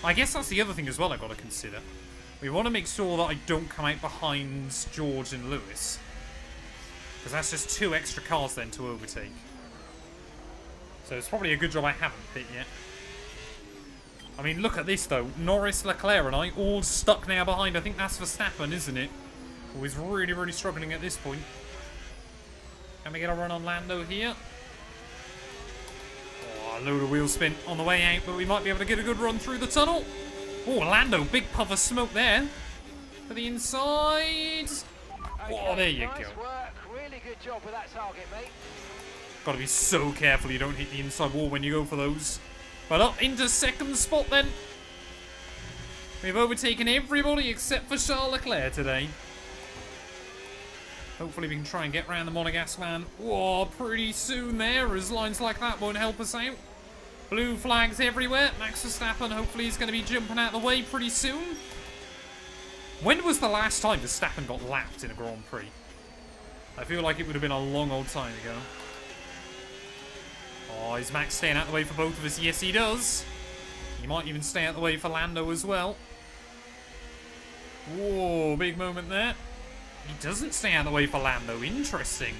I guess that's the other thing as well I've got to consider. We want to make sure that I don't come out behind George and Lewis. Because that's just 2 extra cars then to overtake. So it's probably a good job I haven't pit yet. I mean, look at this though. Norris, Leclerc and I all stuck now behind. I think that's Verstappen, isn't it? Who is really, really struggling at this point. Can we get a run on Lando here? Oh, a load of wheel spin on the way out, but we might be able to get a good run through the tunnel. Oh, Lando, big puff of smoke there. For the inside. Okay, Oh, there you nice go. Work. Really good job with that target, mate. Got to be so careful you don't hit the inside wall when you go for those. But up into second spot then. We've overtaken everybody except for Charles Leclerc today. Hopefully we can try and get around the Monegasque man. Whoa, pretty soon there, as lines like that won't help us out. Blue flags everywhere. Max Verstappen hopefully is going to be jumping out of the way pretty soon. When was the last time Verstappen got lapped in a Grand Prix? I feel like it would have been a long old time ago. Oh, is Max staying out of the way for both of us? Yes, he does. He might even stay out of the way for Lando as well. Whoa, big moment there. He doesn't stay out of the way for Lando. Interesting.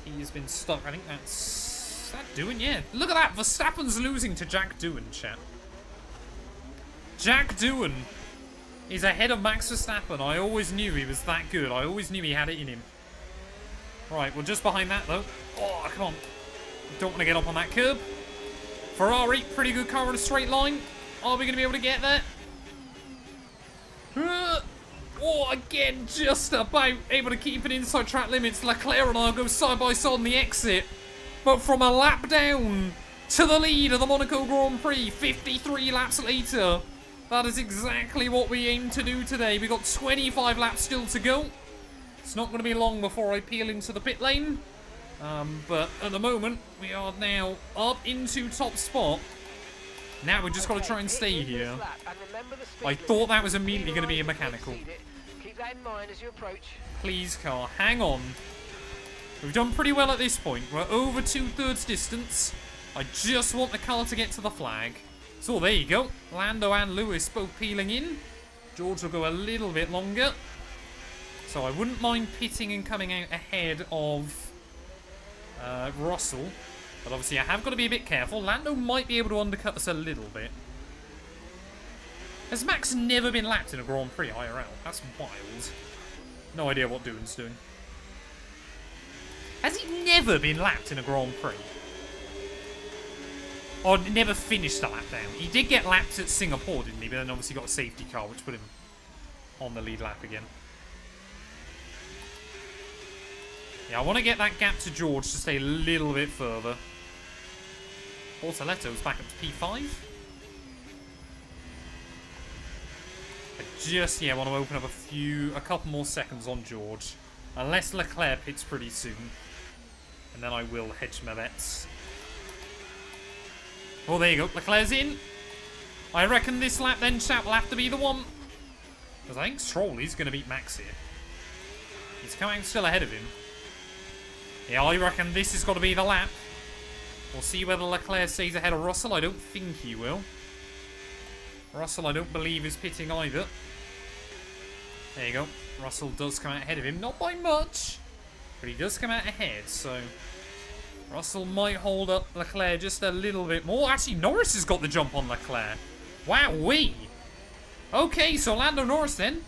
He has been stuck. I think that's... Is that Doohan? Yeah. Look at that. Verstappen's losing to Jack Doohan, chat. Jack Doohan is ahead of Max Verstappen. I always knew he was that good. I always knew he had it in him. Right, we're just behind that, though. Oh, come on. Don't want to get up on that curb. Ferrari, pretty good car in a straight line. Are we going to be able to get there? Oh, again, just about able to keep it inside track limits. Leclerc and I go side by side on the exit. But from a lap down to the lead of the Monaco Grand Prix, 53 laps later. That is exactly what we aim to do today. We've got 25 laps still to go. It's not going to be long before I peel into the pit lane. But at the moment, we are now up into top spot. Now we've just got to try and stay here. I thought that was immediately going to be a mechanical. Keep that in mind as you approach. Please, car, hang on. We've done pretty well at this point. We're over 2/3 distance. I just want the car to get to the flag. So there you go. Lando and Lewis both peeling in. George will go a little bit longer. So I wouldn't mind pitting and coming out ahead of Russell. But obviously I have got to be a bit careful. Lando might be able to undercut us a little bit. Has Max never been lapped in a Grand Prix IRL? That's wild. No idea what Doohan's doing. Has he never been lapped in a Grand Prix? Or never finished a lap down? He did get lapped at Singapore, didn't he? But then obviously got a safety car, which put him on the lead lap again. Yeah, I want to get that gap to George to stay a little bit further. Bortoletto's back up to P5. I just, want to open up a couple more seconds on George. Unless Leclerc pits pretty soon. And then I will hedge my bets. Oh, there you go. Leclerc's in. I reckon this lap then, chat, will have to be the one. Because I think Stroll is going to beat Max here. He's coming still ahead of him. Yeah, I reckon this has got to be the lap. We'll see whether Leclerc stays ahead of Russell. I don't think he will. Russell, I don't believe, is pitting either. There you go. Russell does come out ahead of him. Not by much. But he does come out ahead, so... Russell might hold up Leclerc just a little bit more. Actually, Norris has got the jump on Leclerc. Wowee. Okay, so Lando Norris then.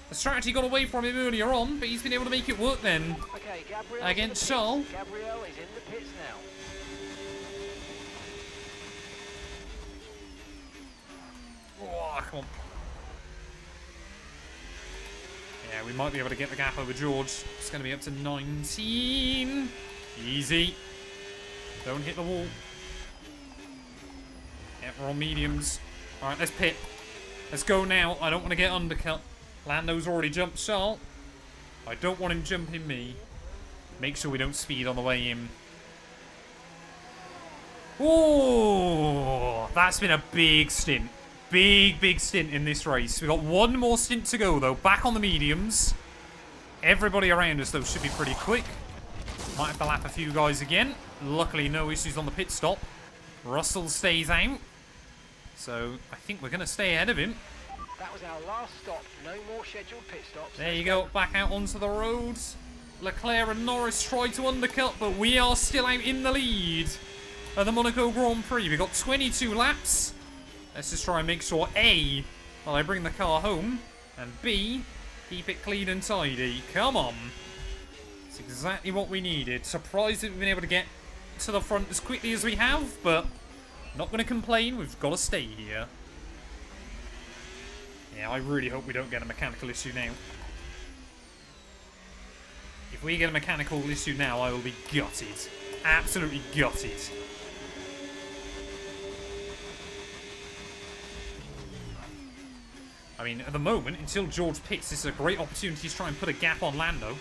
The strategy got away from him earlier on, but he's been able to make it work then. Okay, Gabriel against Charles. Gabriel is in the pits now. Oh, come on. Yeah, we might be able to get the gap over George. It's going to be up to 19. Easy. Don't hit the wall. Yeah, we're on mediums. Alright, let's pit. Let's go now. I don't want to get undercut. Lando's already jumped Charles. I don't want him jumping me. Make sure we don't speed on the way in. Oh, that's been a big stint. Big stint in this race. We've got one more stint to go, though. Back on the mediums. Everybody around us, though, should be pretty quick. Might have to lap a few guys again. Luckily, no issues on the pit stop. Russell stays out. So, I think we're going to stay ahead of him. That was our last stop. No more scheduled pit stops. There you go. Back out onto the roads. Leclerc and Norris try to undercut, but we are still out in the lead of the Monaco Grand Prix. We've got 22 laps. Let's just try and make sure, A, well, I bring the car home, and B, keep it clean and tidy. Come on. It's exactly what we needed. Surprised that we've been able to get to the front as quickly as we have, but not going to complain. We've got to stay here. Yeah, I really hope we don't get a mechanical issue now. If we get a mechanical issue now, I will be gutted. Absolutely gutted. I mean, at the moment, until George pits, this is a great opportunity to try and put a gap on Lando.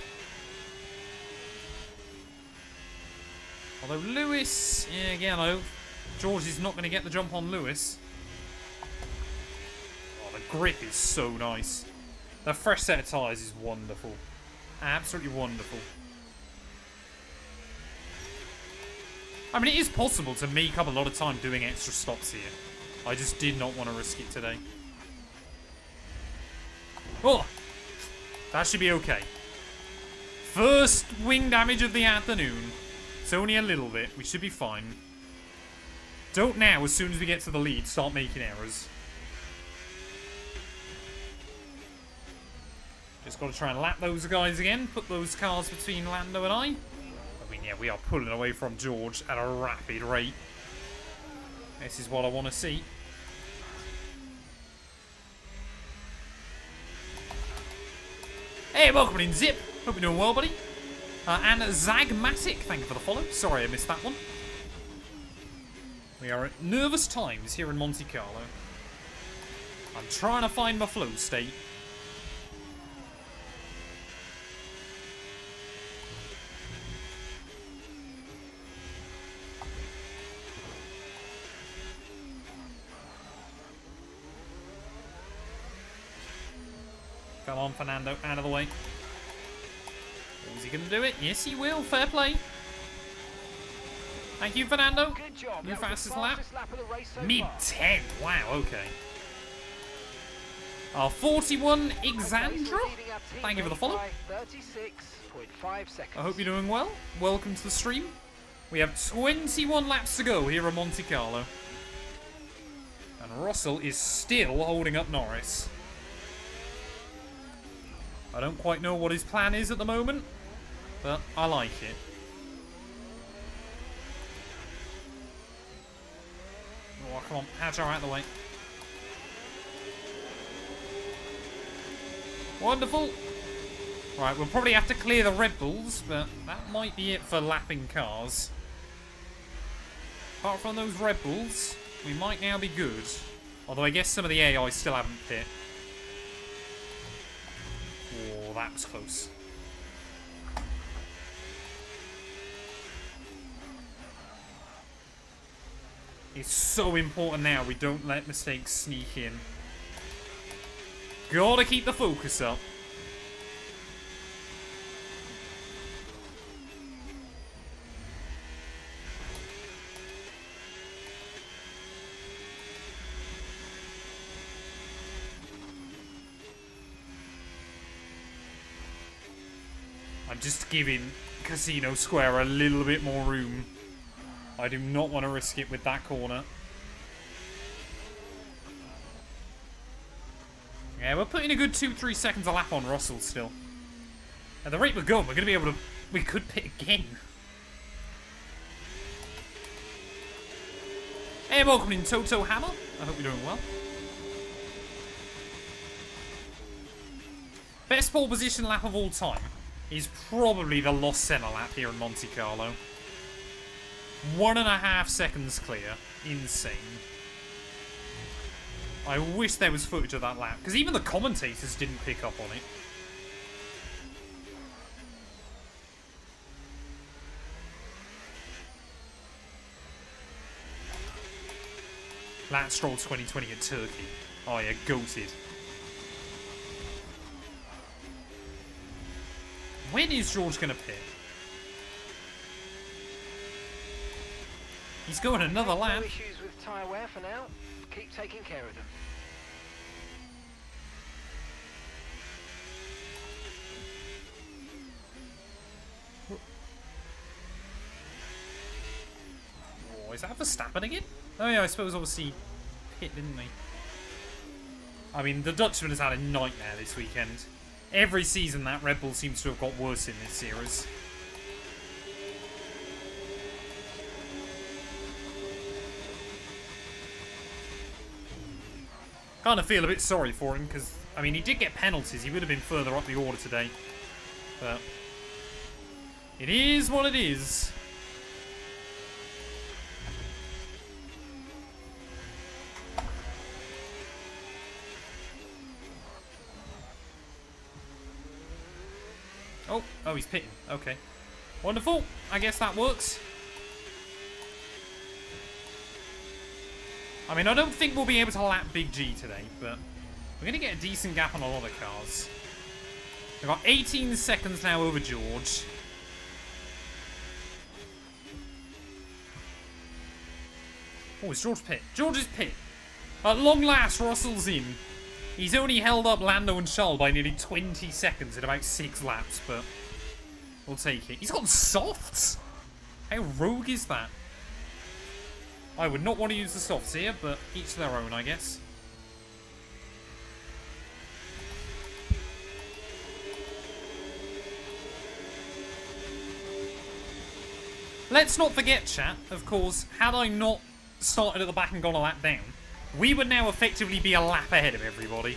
Although Lewis, yeah, again, though, George is not going to get the jump on Lewis. Oh, the grip is so nice. The fresh set of tyres is wonderful. Absolutely wonderful. I mean, it is possible to make up a lot of time doing extra stops here. I just did not want to risk it today. Oh! That should be okay. First wing damage of the afternoon. It's only a little bit. We should be fine. Don't now, as soon as we get to the lead, start making errors. Just got to try and lap those guys again. Put those cars between Lando and I. I mean, yeah, we are pulling away from George at a rapid rate. This is what I want to see. Hey, welcome in, Zip. Hope you're doing well, buddy. And Zagmatic, thank you for the follow. Sorry I missed that one. We are at nervous times here in Monte Carlo. I'm trying to find my flow state. Come on, Fernando, out of the way. Is he going to do it? Yes, he will. Fair play. Thank you, Fernando. Good job. Your That was the fastest lap. of the race so far. Mid-10. Wow, okay. 41, Exandra. Thank you for the follow. 36.5 seconds. I hope you're doing well. Welcome to the stream. We have 21 laps to go here at Monte Carlo. And Russell is still holding up Norris. I don't quite know what his plan is at the moment, but I like it. Oh, come on. Hatch out of the way. Wonderful. Right, we'll probably have to clear the Red Bulls, but that might be it for lapping cars. Apart from those Red Bulls, we might now be good. Although I guess some of the AI still haven't hit. Oh, that was close. It's so important now we don't let mistakes sneak in. Gotta keep the focus up. I'm just giving Casino Square a little bit more room. I do not want to risk it with that corner. Yeah, we're putting a good 2-3 seconds a lap on Russell still. At the rate we're going, we're going to be able to... We could pit again. Hey, welcome in Toto Hammer. I hope you're doing well. Best pole position lap of all time is probably the Los Senna lap here in Monte Carlo. 1.5 seconds clear. Insane. I wish there was footage of that lap, because even the commentators didn't pick up on it. Lance Stroll 2020 at Turkey. Oh yeah, goated. When is George going to pit? He's going another lap. No issues with tyre wear for now. Keep taking care of them. Oh, is that Verstappen again? Oh yeah, I suppose obviously pit, didn't he? I mean, the Dutchman has had a nightmare this weekend. Every season that Red Bull seems to have got worse in this series. Kind of feel a bit sorry for him because, I mean, he did get penalties. He would have been further up the order today. But it is what it is. Oh, he's pitting. Okay. Wonderful. I guess that works. I mean, I don't think we'll be able to lap Big G today, but we're going to get a decent gap on a lot of cars. We've got 18 seconds now over George. Oh, it's George pit. George's pit. At long last, Russell's in. He's only held up Lando and Charles by nearly 20 seconds in about 6 laps, but we'll take it. He's got softs? How rogue is that? I would not want to use the softs here, but each their own, I guess. Let's not forget, chat, of course, had I not started at the back and gone a lap down, we would now effectively be a lap ahead of everybody.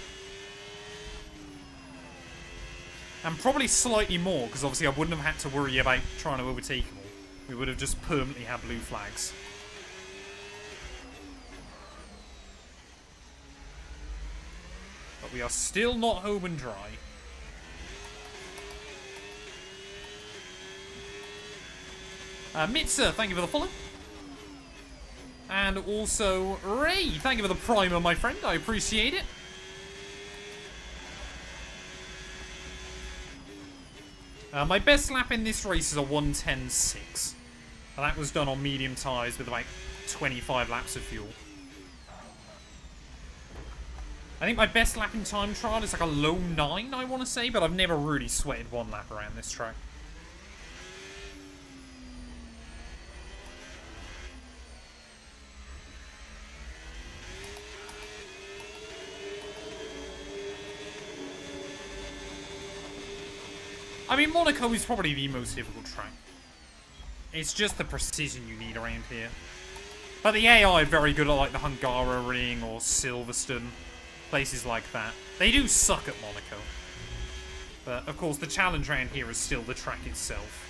And probably slightly more, because obviously I wouldn't have had to worry about trying to overtake them all. We would have just permanently had blue flags. But we are still not home and dry. Mitza, thank you for the follow. And also Ray, thank you for the primer, my friend. I appreciate it. My best lap in this race is a 1:10.6. And that was done on medium tyres with about 25 laps of fuel. I think my best lap in time trial is like a low 9, I want to say, but I've never really sweated one lap around this track. I mean, Monaco is probably the most difficult track. It's just the precision you need around here. But the AI are very good at like the Hungaroring or Silverstone. Places like that. They do suck at Monaco. But, of course, the challenge around here is still the track itself.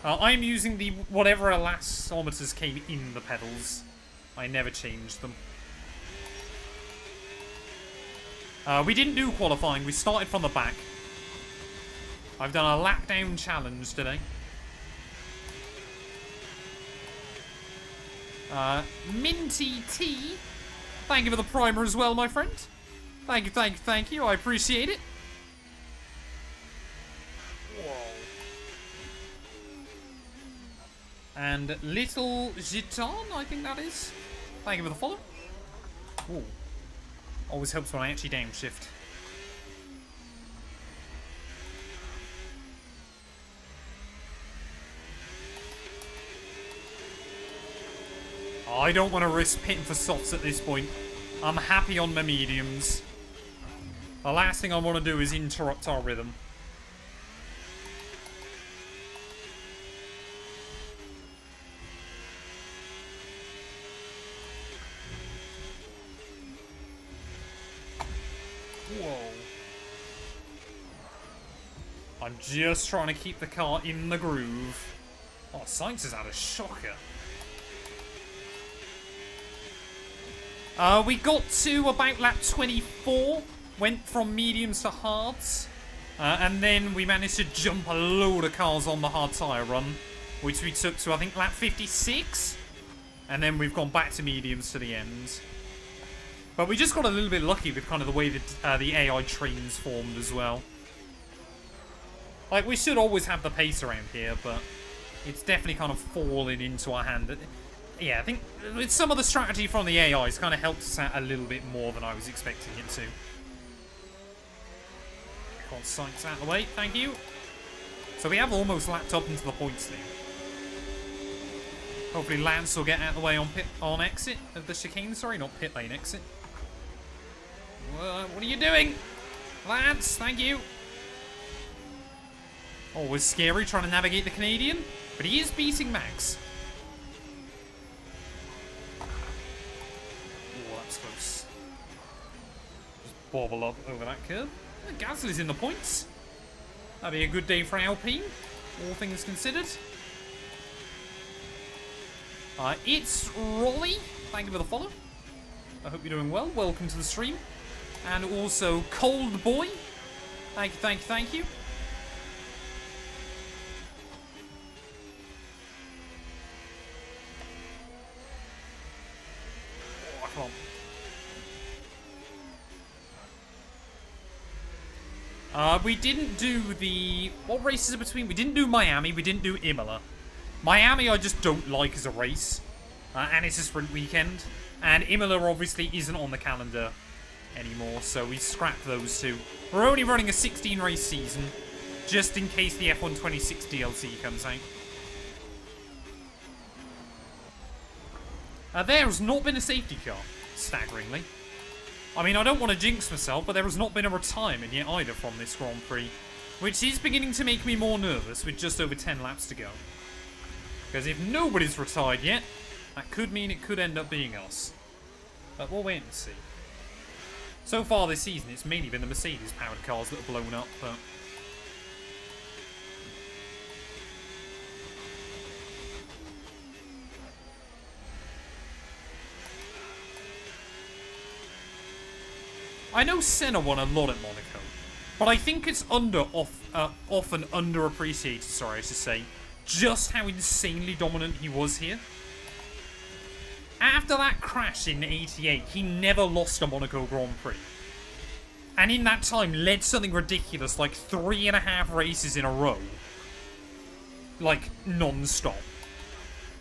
I'm using the whatever elastometers came in the pedals. I never changed them. We didn't do qualifying. We started from the back. I've done a lap down challenge today. Minty T. Thank you for the primer as well, my friend. Thank you, thank you, thank you. I appreciate it. Whoa. And Little Giton, I think that is. Thank you for the follow. Ooh. Always helps when I actually downshift. I don't want to risk pitting for softs at this point. I'm happy on my mediums. The last thing I want to do is interrupt our rhythm. Whoa. I'm just trying to keep the car in the groove. Oh, Sainz has had a shocker. We got to about lap 24, went from mediums to hards, and then we managed to jump a load of cars on the hard tyre run, which we took to, I think, lap 56, and then we've gone back to mediums to the end. But we just got a little bit lucky with kind of the way that the AI trains formed as well. Like, we should always have the pace around here, but it's definitely kind of fallen into our hand. Yeah, I think with some of the strategy from the AI, it's kind of helped us out a little bit more than I was expecting it to. Got sights out of the way, thank you. So we have almost lapped up into the points now. Hopefully Lance will get out of the way on exit of the chicane. Sorry, not pit lane exit. What are you doing? Lance, thank you. Always scary trying to navigate the Canadian, but he is beating Max. Close. Just bobble up over that curve. Gasly's in the points. That'd be a good day for Alpine, all things considered. It's Rolly. Thank you for the follow. I hope you're doing well. Welcome to the stream. And also Cold Boy. Thank you, thank you, thank you. Oh, come on. We didn't do the... What races are between? We didn't do Miami, we didn't do Imola. Miami I just don't like as a race. And it's a sprint weekend. And Imola obviously isn't on the calendar anymore, so we scrapped those two. We're only running a 16 race season, just in case the F1 26 DLC comes out. There has not been a safety car, staggeringly. I mean, I don't want to jinx myself, but there has not been a retirement yet either from this Grand Prix, which is beginning to make me more nervous with just over 10 laps to go. Because if nobody's retired yet, that could mean it could end up being us. But we'll wait and see. So far this season, it's mainly been the Mercedes-powered cars that have blown up, but... I know Senna won a lot at Monaco, but I think it's often underappreciated, sorry I should say, just how insanely dominant he was here. After that crash in '88, he never lost a Monaco Grand Prix. And in that time, led something ridiculous like 3.5 races in a row. Like, non-stop.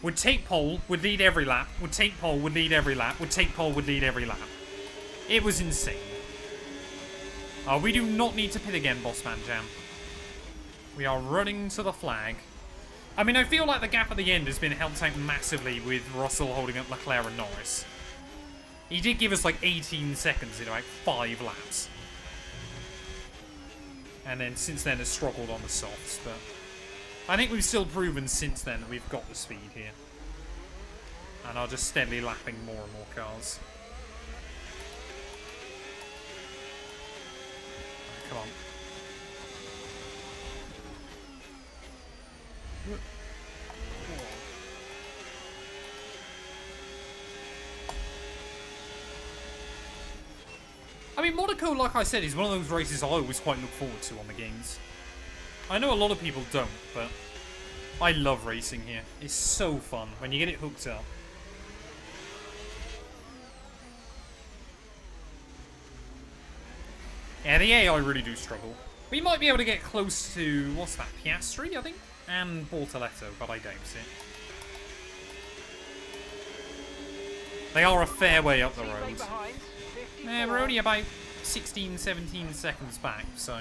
Would take pole, would lead every lap, would take pole, would lead every lap, would take pole, would lead every lap. It was insane. We do not need to pit again, Bossman Jam. We are running to the flag. I mean, I feel like the gap at the end has been helped out massively with Russell holding up Leclerc and Norris. He did give us like 18 seconds in about 5 laps. And then since then has struggled on the softs, but I think we've still proven since then that we've got the speed here. And are just steadily lapping more and more cars. Come on. I mean, Monaco, like I said, is one of those races I always quite look forward to on the games. I know a lot of people don't, but I love racing here. It's so fun when you get it hooked up. Yeah, the AI really do struggle. We might be able to get close to, what's that, Piastri, I think? And Bortoletto, but I doubt it. They are a fair way up the road. Yeah, we're only about 16, 17 seconds back, so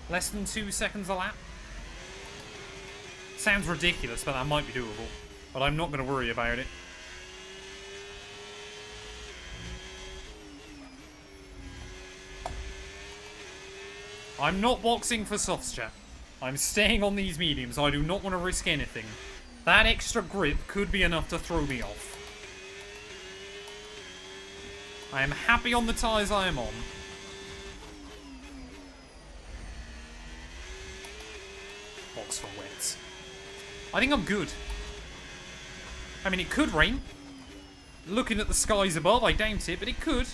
less than 2 seconds a lap. Sounds ridiculous, but that might be doable. But I'm not going to worry about it. I'm not boxing for softs, chat. I'm staying on these mediums. I do not want to risk anything. That extra grip could be enough to throw me off. I am happy on the tyres I am on. Box for wets. I think I'm good. I mean, it could rain. Looking at the skies above, I doubt it, but it could.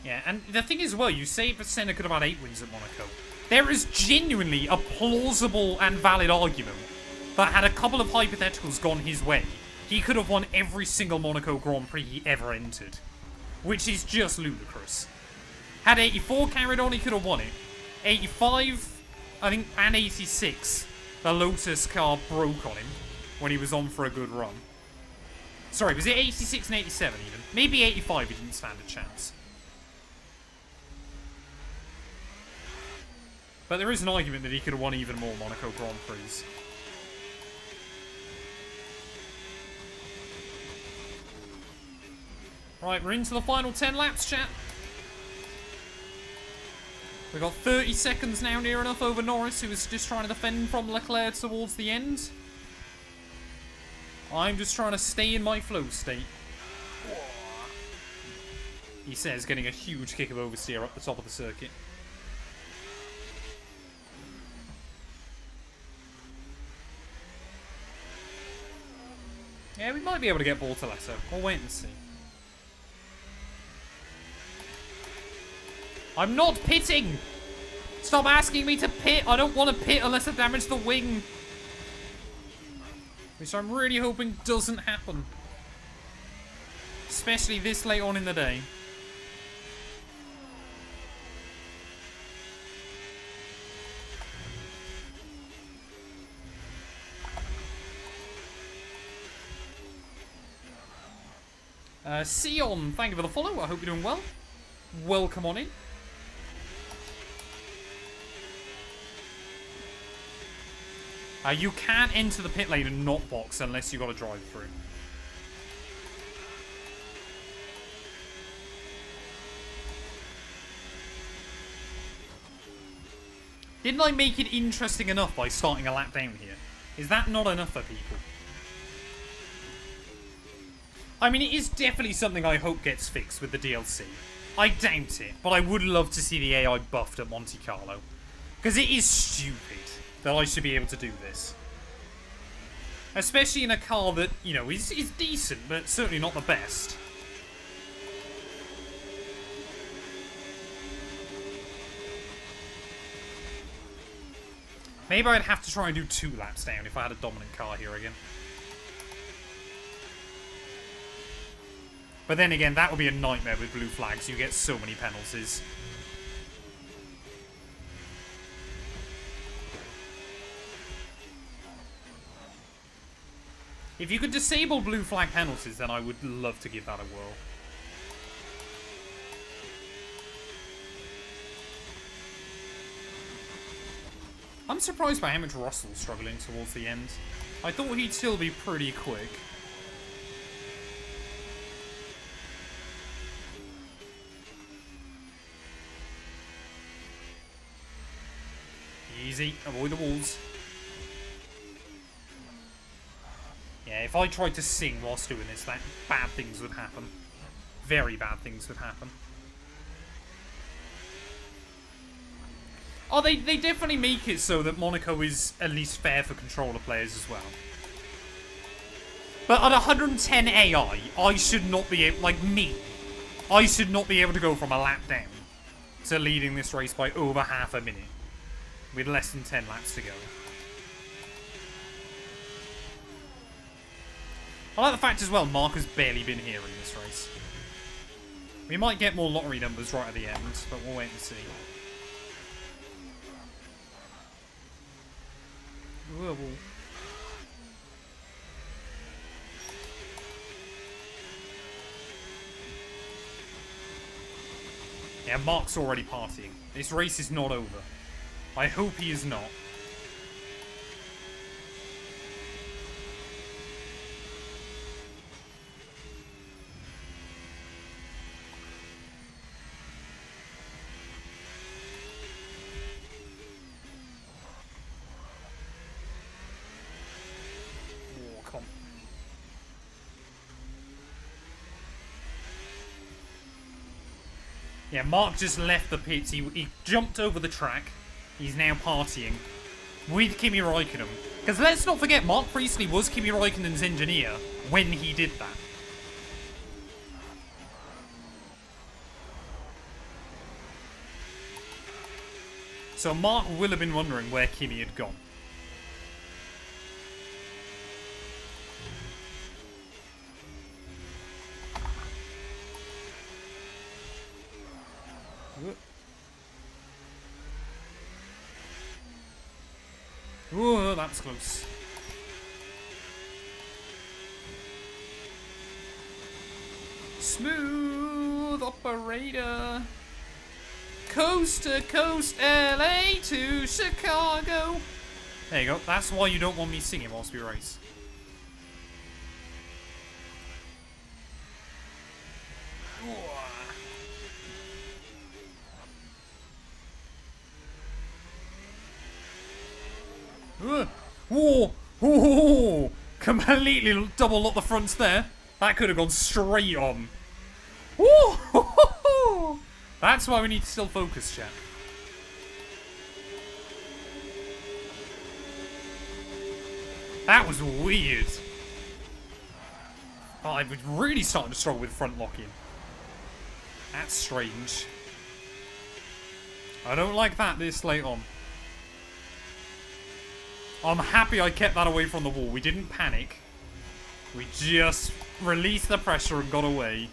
Yeah, and the thing is, well, you say Senna could have had 8 wins at Monaco. There is genuinely a plausible and valid argument that had a couple of hypotheticals gone his way, he could have won every single Monaco Grand Prix he ever entered. Which is just ludicrous. Had 84 carried on, he could have won it. 85, I think, and 86, the Lotus car broke on him when he was on for a good run. Sorry, was it 86 and 87 even? Maybe 85 he didn't stand a chance. But there is an argument that he could have won even more Monaco Grand Prix. Right, we're into the final 10 laps, chat. We've got 30 seconds now, near enough, over Norris, who was just trying to defend from Leclerc towards the end. I'm just trying to stay in my flow state. He says, getting a huge kick of oversteer up the top of the circuit. Yeah, we might be able to get Bortoletto. We'll wait and see. I'm not pitting! Stop asking me to pit! I don't want to pit unless I damage the wing. Which I'm really hoping doesn't happen. Especially this late on in the day. Sion, thank you for the follow. I hope you're doing well. Welcome on in. You can't enter the pit lane and not box unless you've got to drive through. Didn't I make it interesting enough by starting a lap down here? Is that not enough for people? I mean, it is definitely something I hope gets fixed with the DLC. I doubt it, but I would love to see the AI buffed at Monte Carlo. Because it is stupid that I should be able to do this. Especially in a car that, you know, is decent, but certainly not the best. Maybe I'd have to try and do 2 laps down if I had a dominant car here again. But then again, that would be a nightmare with blue flags. You get so many penalties. If you could disable blue flag penalties, then I would love to give that a whirl. I'm surprised by how much Russell's struggling towards the end. I thought he'd still be pretty quick. Easy, avoid the walls. Yeah, if I tried to sing whilst doing this, bad things would happen. Very bad things would happen. Oh, they definitely make it so that Monaco is at least fair for controller players as well. But at 110 AI, I should not be able, like me, I should not be able to go from a lap down to leading this race by over half a minute. With less than 10 laps to go. I like the fact as well, Mark has barely been here in this race. We might get more lottery numbers right at the end, but we'll wait and see. Whoa. Yeah, Mark's already partying. This race is not over. I hope he is not. Oh, come on. Yeah, Mark just left the pits. He jumped over the track. He's now partying with Kimi Räikkönen. Because let's not forget, Mark Priestley was Kimi Räikkönen's engineer when he did that. So Mark will have been wondering where Kimi had gone. Whoa, that was close. Smooth operator. Coast to coast, LA to Chicago. There you go. That's why you don't want me singing whilst we race. Whoa! Whoa! Completely double lock the fronts there. That could have gone straight on. Whoa! That's why we need to still focus, chat. That was weird. Oh, I'm really starting to struggle with front locking. That's strange. I don't like that this late on. I'm happy I kept that away from the wall. We didn't panic. We just released the pressure and got away.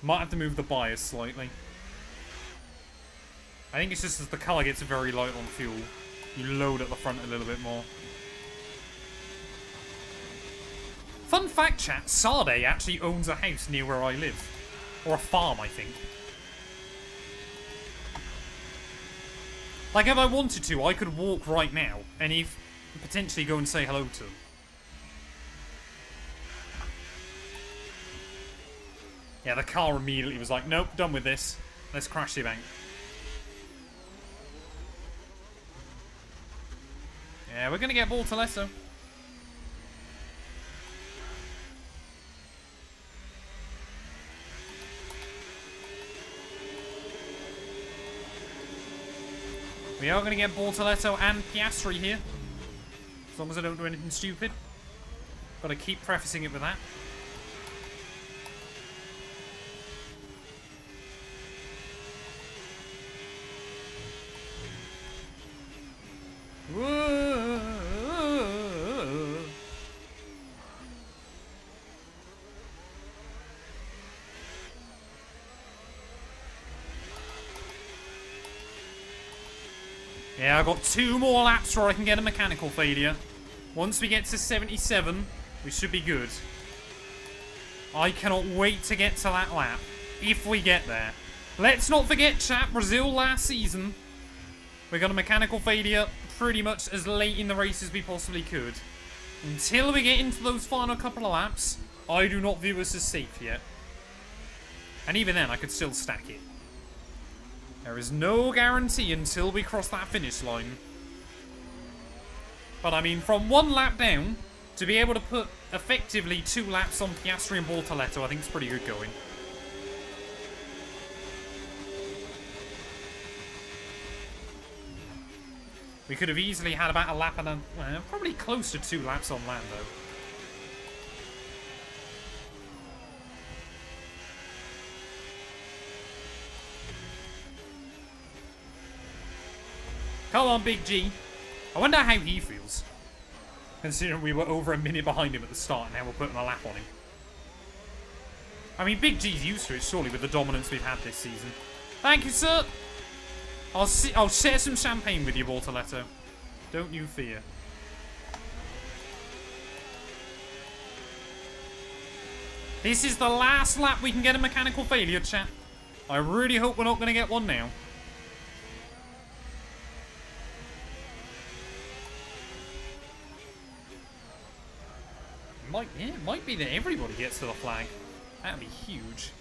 Might have to move the bias slightly. I think it's just as the car gets very light on fuel, you load at the front a little bit more. Fun fact, chat, Sade actually owns a house near where I live. Or a farm, I think. Like, if I wanted to, I could walk right now and potentially go and say hello to him. Yeah, the car immediately was like, nope, done with this. Let's crash the bank. Yeah, we're going to get Bortoleto. We are going to get Bortoleto and Piastri here. As long as I don't do anything stupid. Got to keep prefacing it with that. Whoa. Yeah, I've got 2 more laps where I can get a mechanical failure. Once we get to 77, we should be good. I cannot wait to get to that lap, if we get there. Let's not forget, chat, Brazil last season. We got a mechanical failure pretty much as late in the race as we possibly could. Until we get into those final couple of laps, I do not view us as safe yet. And even then, I could still stack it. There is no guarantee until we cross that finish line. But I mean, from 1 lap down, to be able to put effectively 2 laps on Piastri and Bortoleto, I think it's pretty good going. We could have easily had about a lap and a... Well, probably close to 2 laps on land, though. Come on, Big G. I wonder how he feels. Considering we were over a minute behind him at the start and now we're putting a lap on him. I mean, Big G's used to it, surely, with the dominance we've had this season. Thank you, sir. I'll share some champagne with you, Bortoleto. Don't you fear. This is the last lap we can get a mechanical failure, chat. I really hope we're not going to get one now. It might be that everybody gets to the flag. That'd be huge.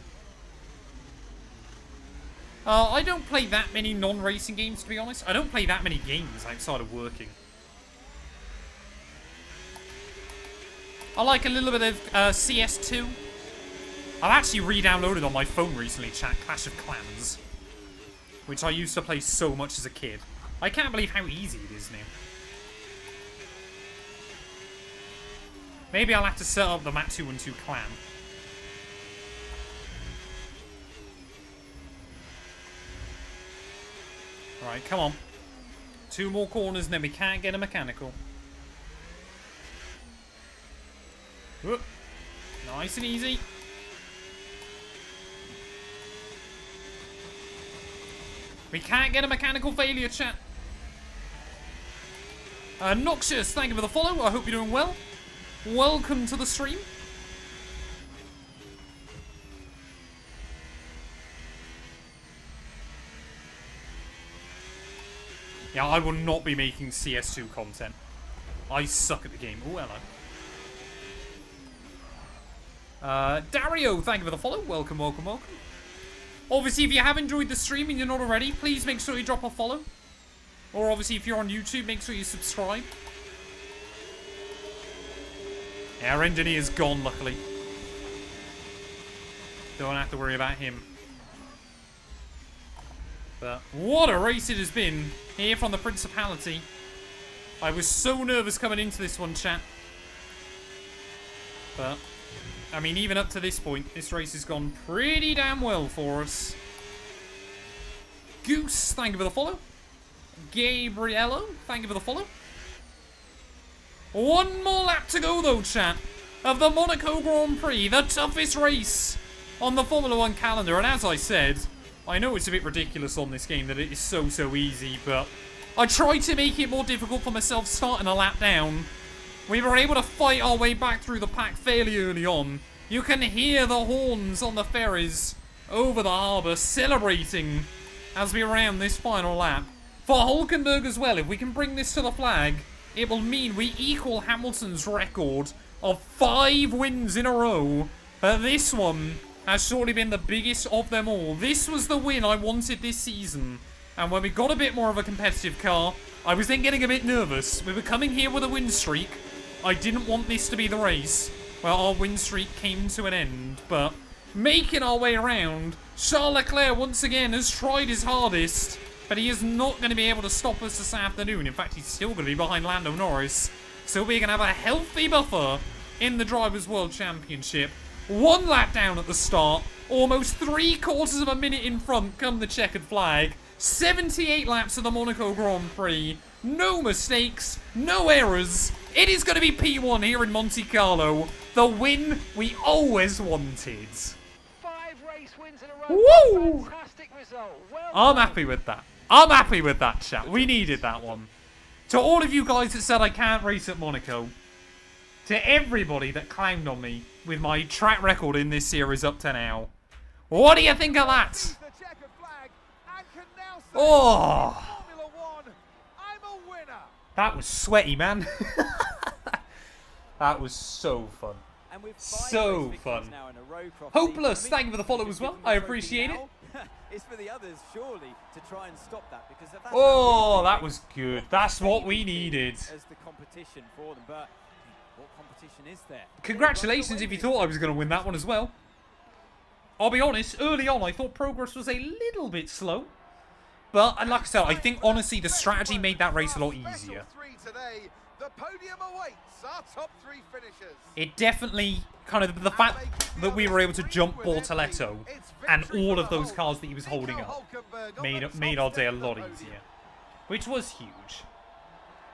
I don't play that many non-racing games, to be honest. I don't play that many games outside of working. I like a little bit of CS2. I've actually re-downloaded on my phone recently, chat, Clash of Clans, which I used to play so much as a kid. I can't believe how easy it is now. Maybe I'll have to set up the Matt212 clan. Alright, come on. 2 more corners and then we can't get a mechanical. Whoop. Nice and easy. We can't get a mechanical failure, chat. Noxious, thank you for the follow. I hope you're doing well. Welcome to the stream. Yeah, I will not be making CS2 content. I suck at the game. Oh, hello. Dario, thank you for the follow. Welcome, welcome, welcome. Obviously, if you have enjoyed the stream and you're not already, please make sure you drop a follow. Or obviously, if you're on YouTube, make sure you subscribe. Our engineer's gone, luckily. Don't have to worry about him. But what a race it has been here from the Principality. I was so nervous coming into this one, chat. But, I mean, even up to this point, this race has gone pretty damn well for us. Goose, thank you for the follow. Gabriello, thank you for the follow. One more lap to go, though, chat, of the Monaco Grand Prix, the toughest race on the Formula 1 calendar. And as I said, I know it's a bit ridiculous on this game that it is so easy, but I tried to make it more difficult for myself starting a lap down. We were able to fight our way back through the pack fairly early on. You can hear the horns on the ferries over the harbour celebrating as we round this final lap. For Hulkenberg as well, if we can bring this to the flag, it will mean we equal Hamilton's record of 5 wins in a row. But this one has surely been the biggest of them all. This was the win I wanted this season. And when we got a bit more of a competitive car, I was then getting a bit nervous. We were coming here with a win streak. I didn't want this to be the race. Well, our win streak came to an end. But making our way around, Charles Leclerc once again has tried his hardest. But he is not going to be able to stop us this afternoon. In fact, he's still going to be behind Lando Norris. So we're going to have a healthy buffer in the Drivers' World Championship. 1 lap down at the start. Almost 3/4 of a minute in front come the checkered flag. 78 laps of the Monaco Grand Prix. No mistakes. No errors. It is going to be P1 here in Monte Carlo. The win we always wanted. 5 race wins in a row. Woo! Fantastic result. Well I'm done. happy with that. I'm happy with that, chat. We needed that one. To all of you guys that said I can't race at Monaco, to everybody that clowned on me with my track record in this series up to now, what do you think of that? The checkered flag and can now say, Oh, Formula 1, I'm a winner. that was sweaty, man. That was so fun. And with 5 So race victories fun. now in a row, Crofty, Hopeless, I mean, thank you for the follow as well. given the I trophy appreciate it. now, it's for the others, surely, to try and stop that. Because if that's Oh, how that was good. That's what we needed. as the competition for them. But what competition is there? Congratulations if you thought I was going to win that one as well. I'll be honest, early on I thought progress was a little bit slow. But, and like I said, I think honestly the strategy made that race a lot easier. Today, the podium awaits our top 3 finishers. It definitely, kind of, the fact that we were able to jump Bortoletto and all of those cars that he was holding up made our day a lot easier. Which was huge.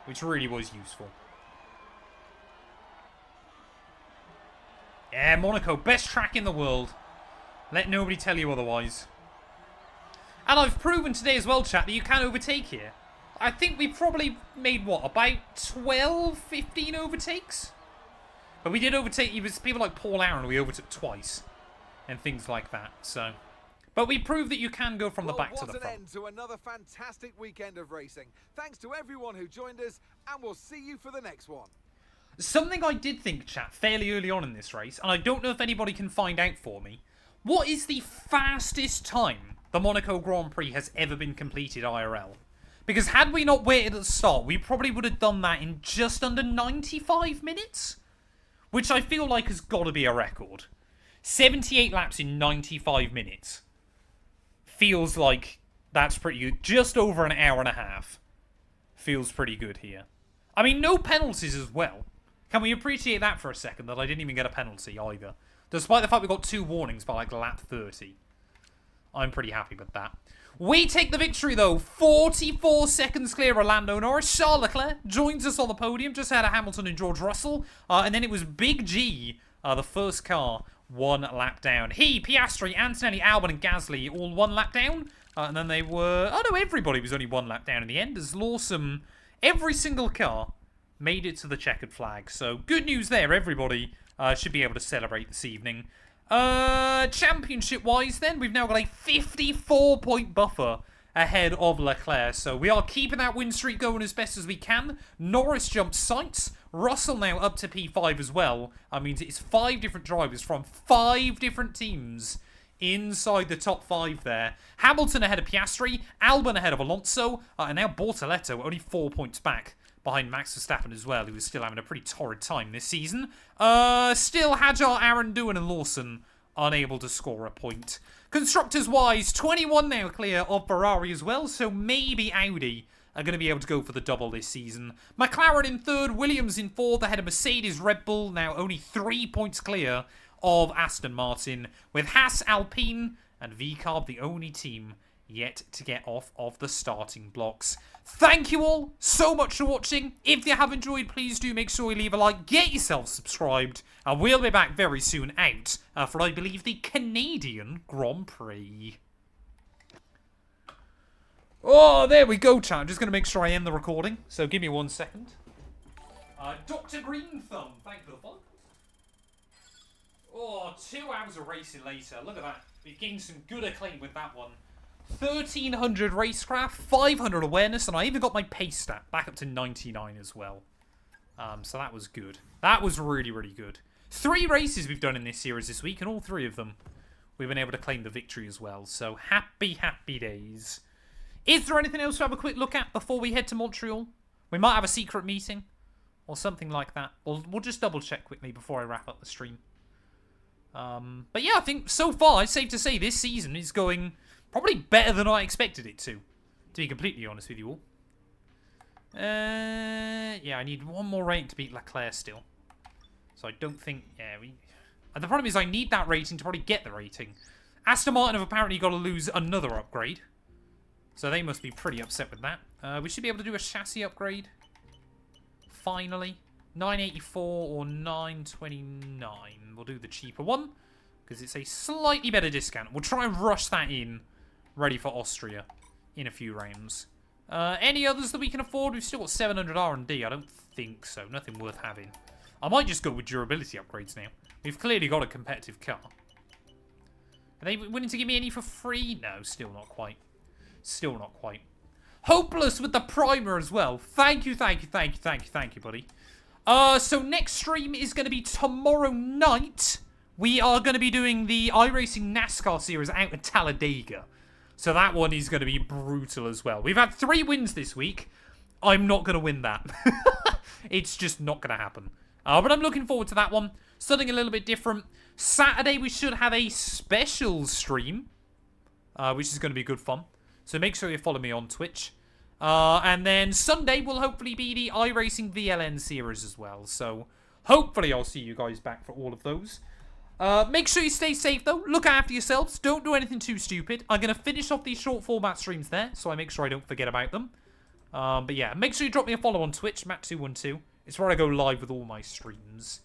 Which really was useful. Yeah, Monaco, best track in the world. Let nobody tell you otherwise. And I've proven today as well, chat, that you can overtake here. I think we probably made, what, about 12, 15 overtakes? But we did overtake, it was people like Paul Aaron we overtook twice. And things like that, so. But we proved that you can go from the back to the What an front. end to another fantastic weekend of racing. Thanks to everyone who joined us, and we'll see you for the next one. Something I did think, chat, fairly early on in this race, and I don't know if anybody can find out for me. What is the fastest time the Monaco Grand Prix has ever been completed IRL? Because had we not waited at the start, we probably would have done that in just under 95 minutes. Which I feel like has got to be a record. 78 laps in 95 minutes. Feels like that's pretty good. Just over an hour and a half. Feels pretty good here. I mean, no penalties as well. Can we appreciate that for a second, that I didn't even get a penalty either? Despite the fact we got 2 warnings by like lap 30. I'm pretty happy with that. We take the victory though. 44 seconds clear of Lando Norris. Charles Leclerc joins us on the podium, just ahead of Hamilton and George Russell. And then it was Big G, the first car, 1 lap down. He, Piastri, Antonelli, Albon and Gasly all 1 lap down. And then they were... Oh no, everybody was only 1 lap down in the end. As Lawson, every single car made it to the checkered flag. So good news there. Everybody should be able to celebrate this evening. Championship-wise then, we've now got a 54-point buffer ahead of Leclerc. So we are keeping that win streak going as best as we can. Norris jumps sights. Russell now up to P5 as well. That means it's 5 different drivers from 5 different teams inside the top 5 there. Hamilton ahead of Piastri, Albon ahead of Alonso, and now Bortoletto only 4 points back behind Max Verstappen as well, who is still having a pretty torrid time this season. Still Hajar, Aaron Doohan and Lawson unable to score a point. Constructors-wise, 21 now clear of Ferrari as well, so maybe Audi are going to be able to go for the double this season. McLaren in 3rd, Williams in 4th, ahead of Mercedes, Red Bull, now only 3 points clear of Aston Martin, with Haas, Alpine and VCARB the only team yet to get off of the starting blocks. Thank you all so much for watching. If you have enjoyed, please do make sure you leave a like, get yourself subscribed, and we'll be back very soon out for, I believe, the Canadian Grand Prix. Oh, there we go, chat. I'm just going to make sure I end the recording, so give me 1 second. Dr. Green Thumb, thank you for the follow. Oh, 2 hours of racing later. Look at that. We've gained some good acclaim with that one. 1,300 racecraft, 500 awareness, and I even got my pace stat back up to 99 as well. So that was good. That was really, really good. 3 races we've done in this series this week, and all 3 of them we've been able to claim the victory as well. So happy, happy days. Is there anything else to have a quick look at before we head to Montreal? We might have a secret meeting or something like that. We'll just double check quickly before I wrap up the stream. But yeah, I think so far it's safe to say this season is going probably better than I expected it to be completely honest with you all. Yeah, I need 1 more rating to beat Leclerc still. So I don't think, yeah, the problem is I need that rating to probably get the rating. Aston Martin have apparently got to lose another upgrade. So they must be pretty upset with that. We should be able to do a chassis upgrade. Finally. 984 or 929. We'll do the cheaper one, because it's a slightly better discount. We'll try and rush that in, ready for Austria in a few rounds. Any others that we can afford? We've still got 700 R&D. I don't think so. Nothing worth having. I might just go with durability upgrades now. We've clearly got a competitive car. Are they willing to give me any for free? No, still not quite. Still not quite. Hopeless with the primer as well. Thank you, thank you, thank you, thank you, thank you, buddy. So next stream is going to be tomorrow night. We are going to be doing the iRacing NASCAR series out in Talladega. So that one is going to be brutal as well. We've had 3 wins this week. I'm not going to win that. It's just not going to happen. But I'm looking forward to that one. Something a little bit different. Saturday we should have a special stream, which is going to be good fun. So make sure you follow me on Twitch. And then Sunday will hopefully be the iRacing VLN series as well. So hopefully I'll see you guys back for all of those. Make sure you stay safe though. Look after yourselves. Don't do anything too stupid. I'm going to finish off these short format streams there, so I make sure I don't forget about them. But yeah, make sure you drop me a follow on Twitch, Matt212. It's where I go live with all my streams.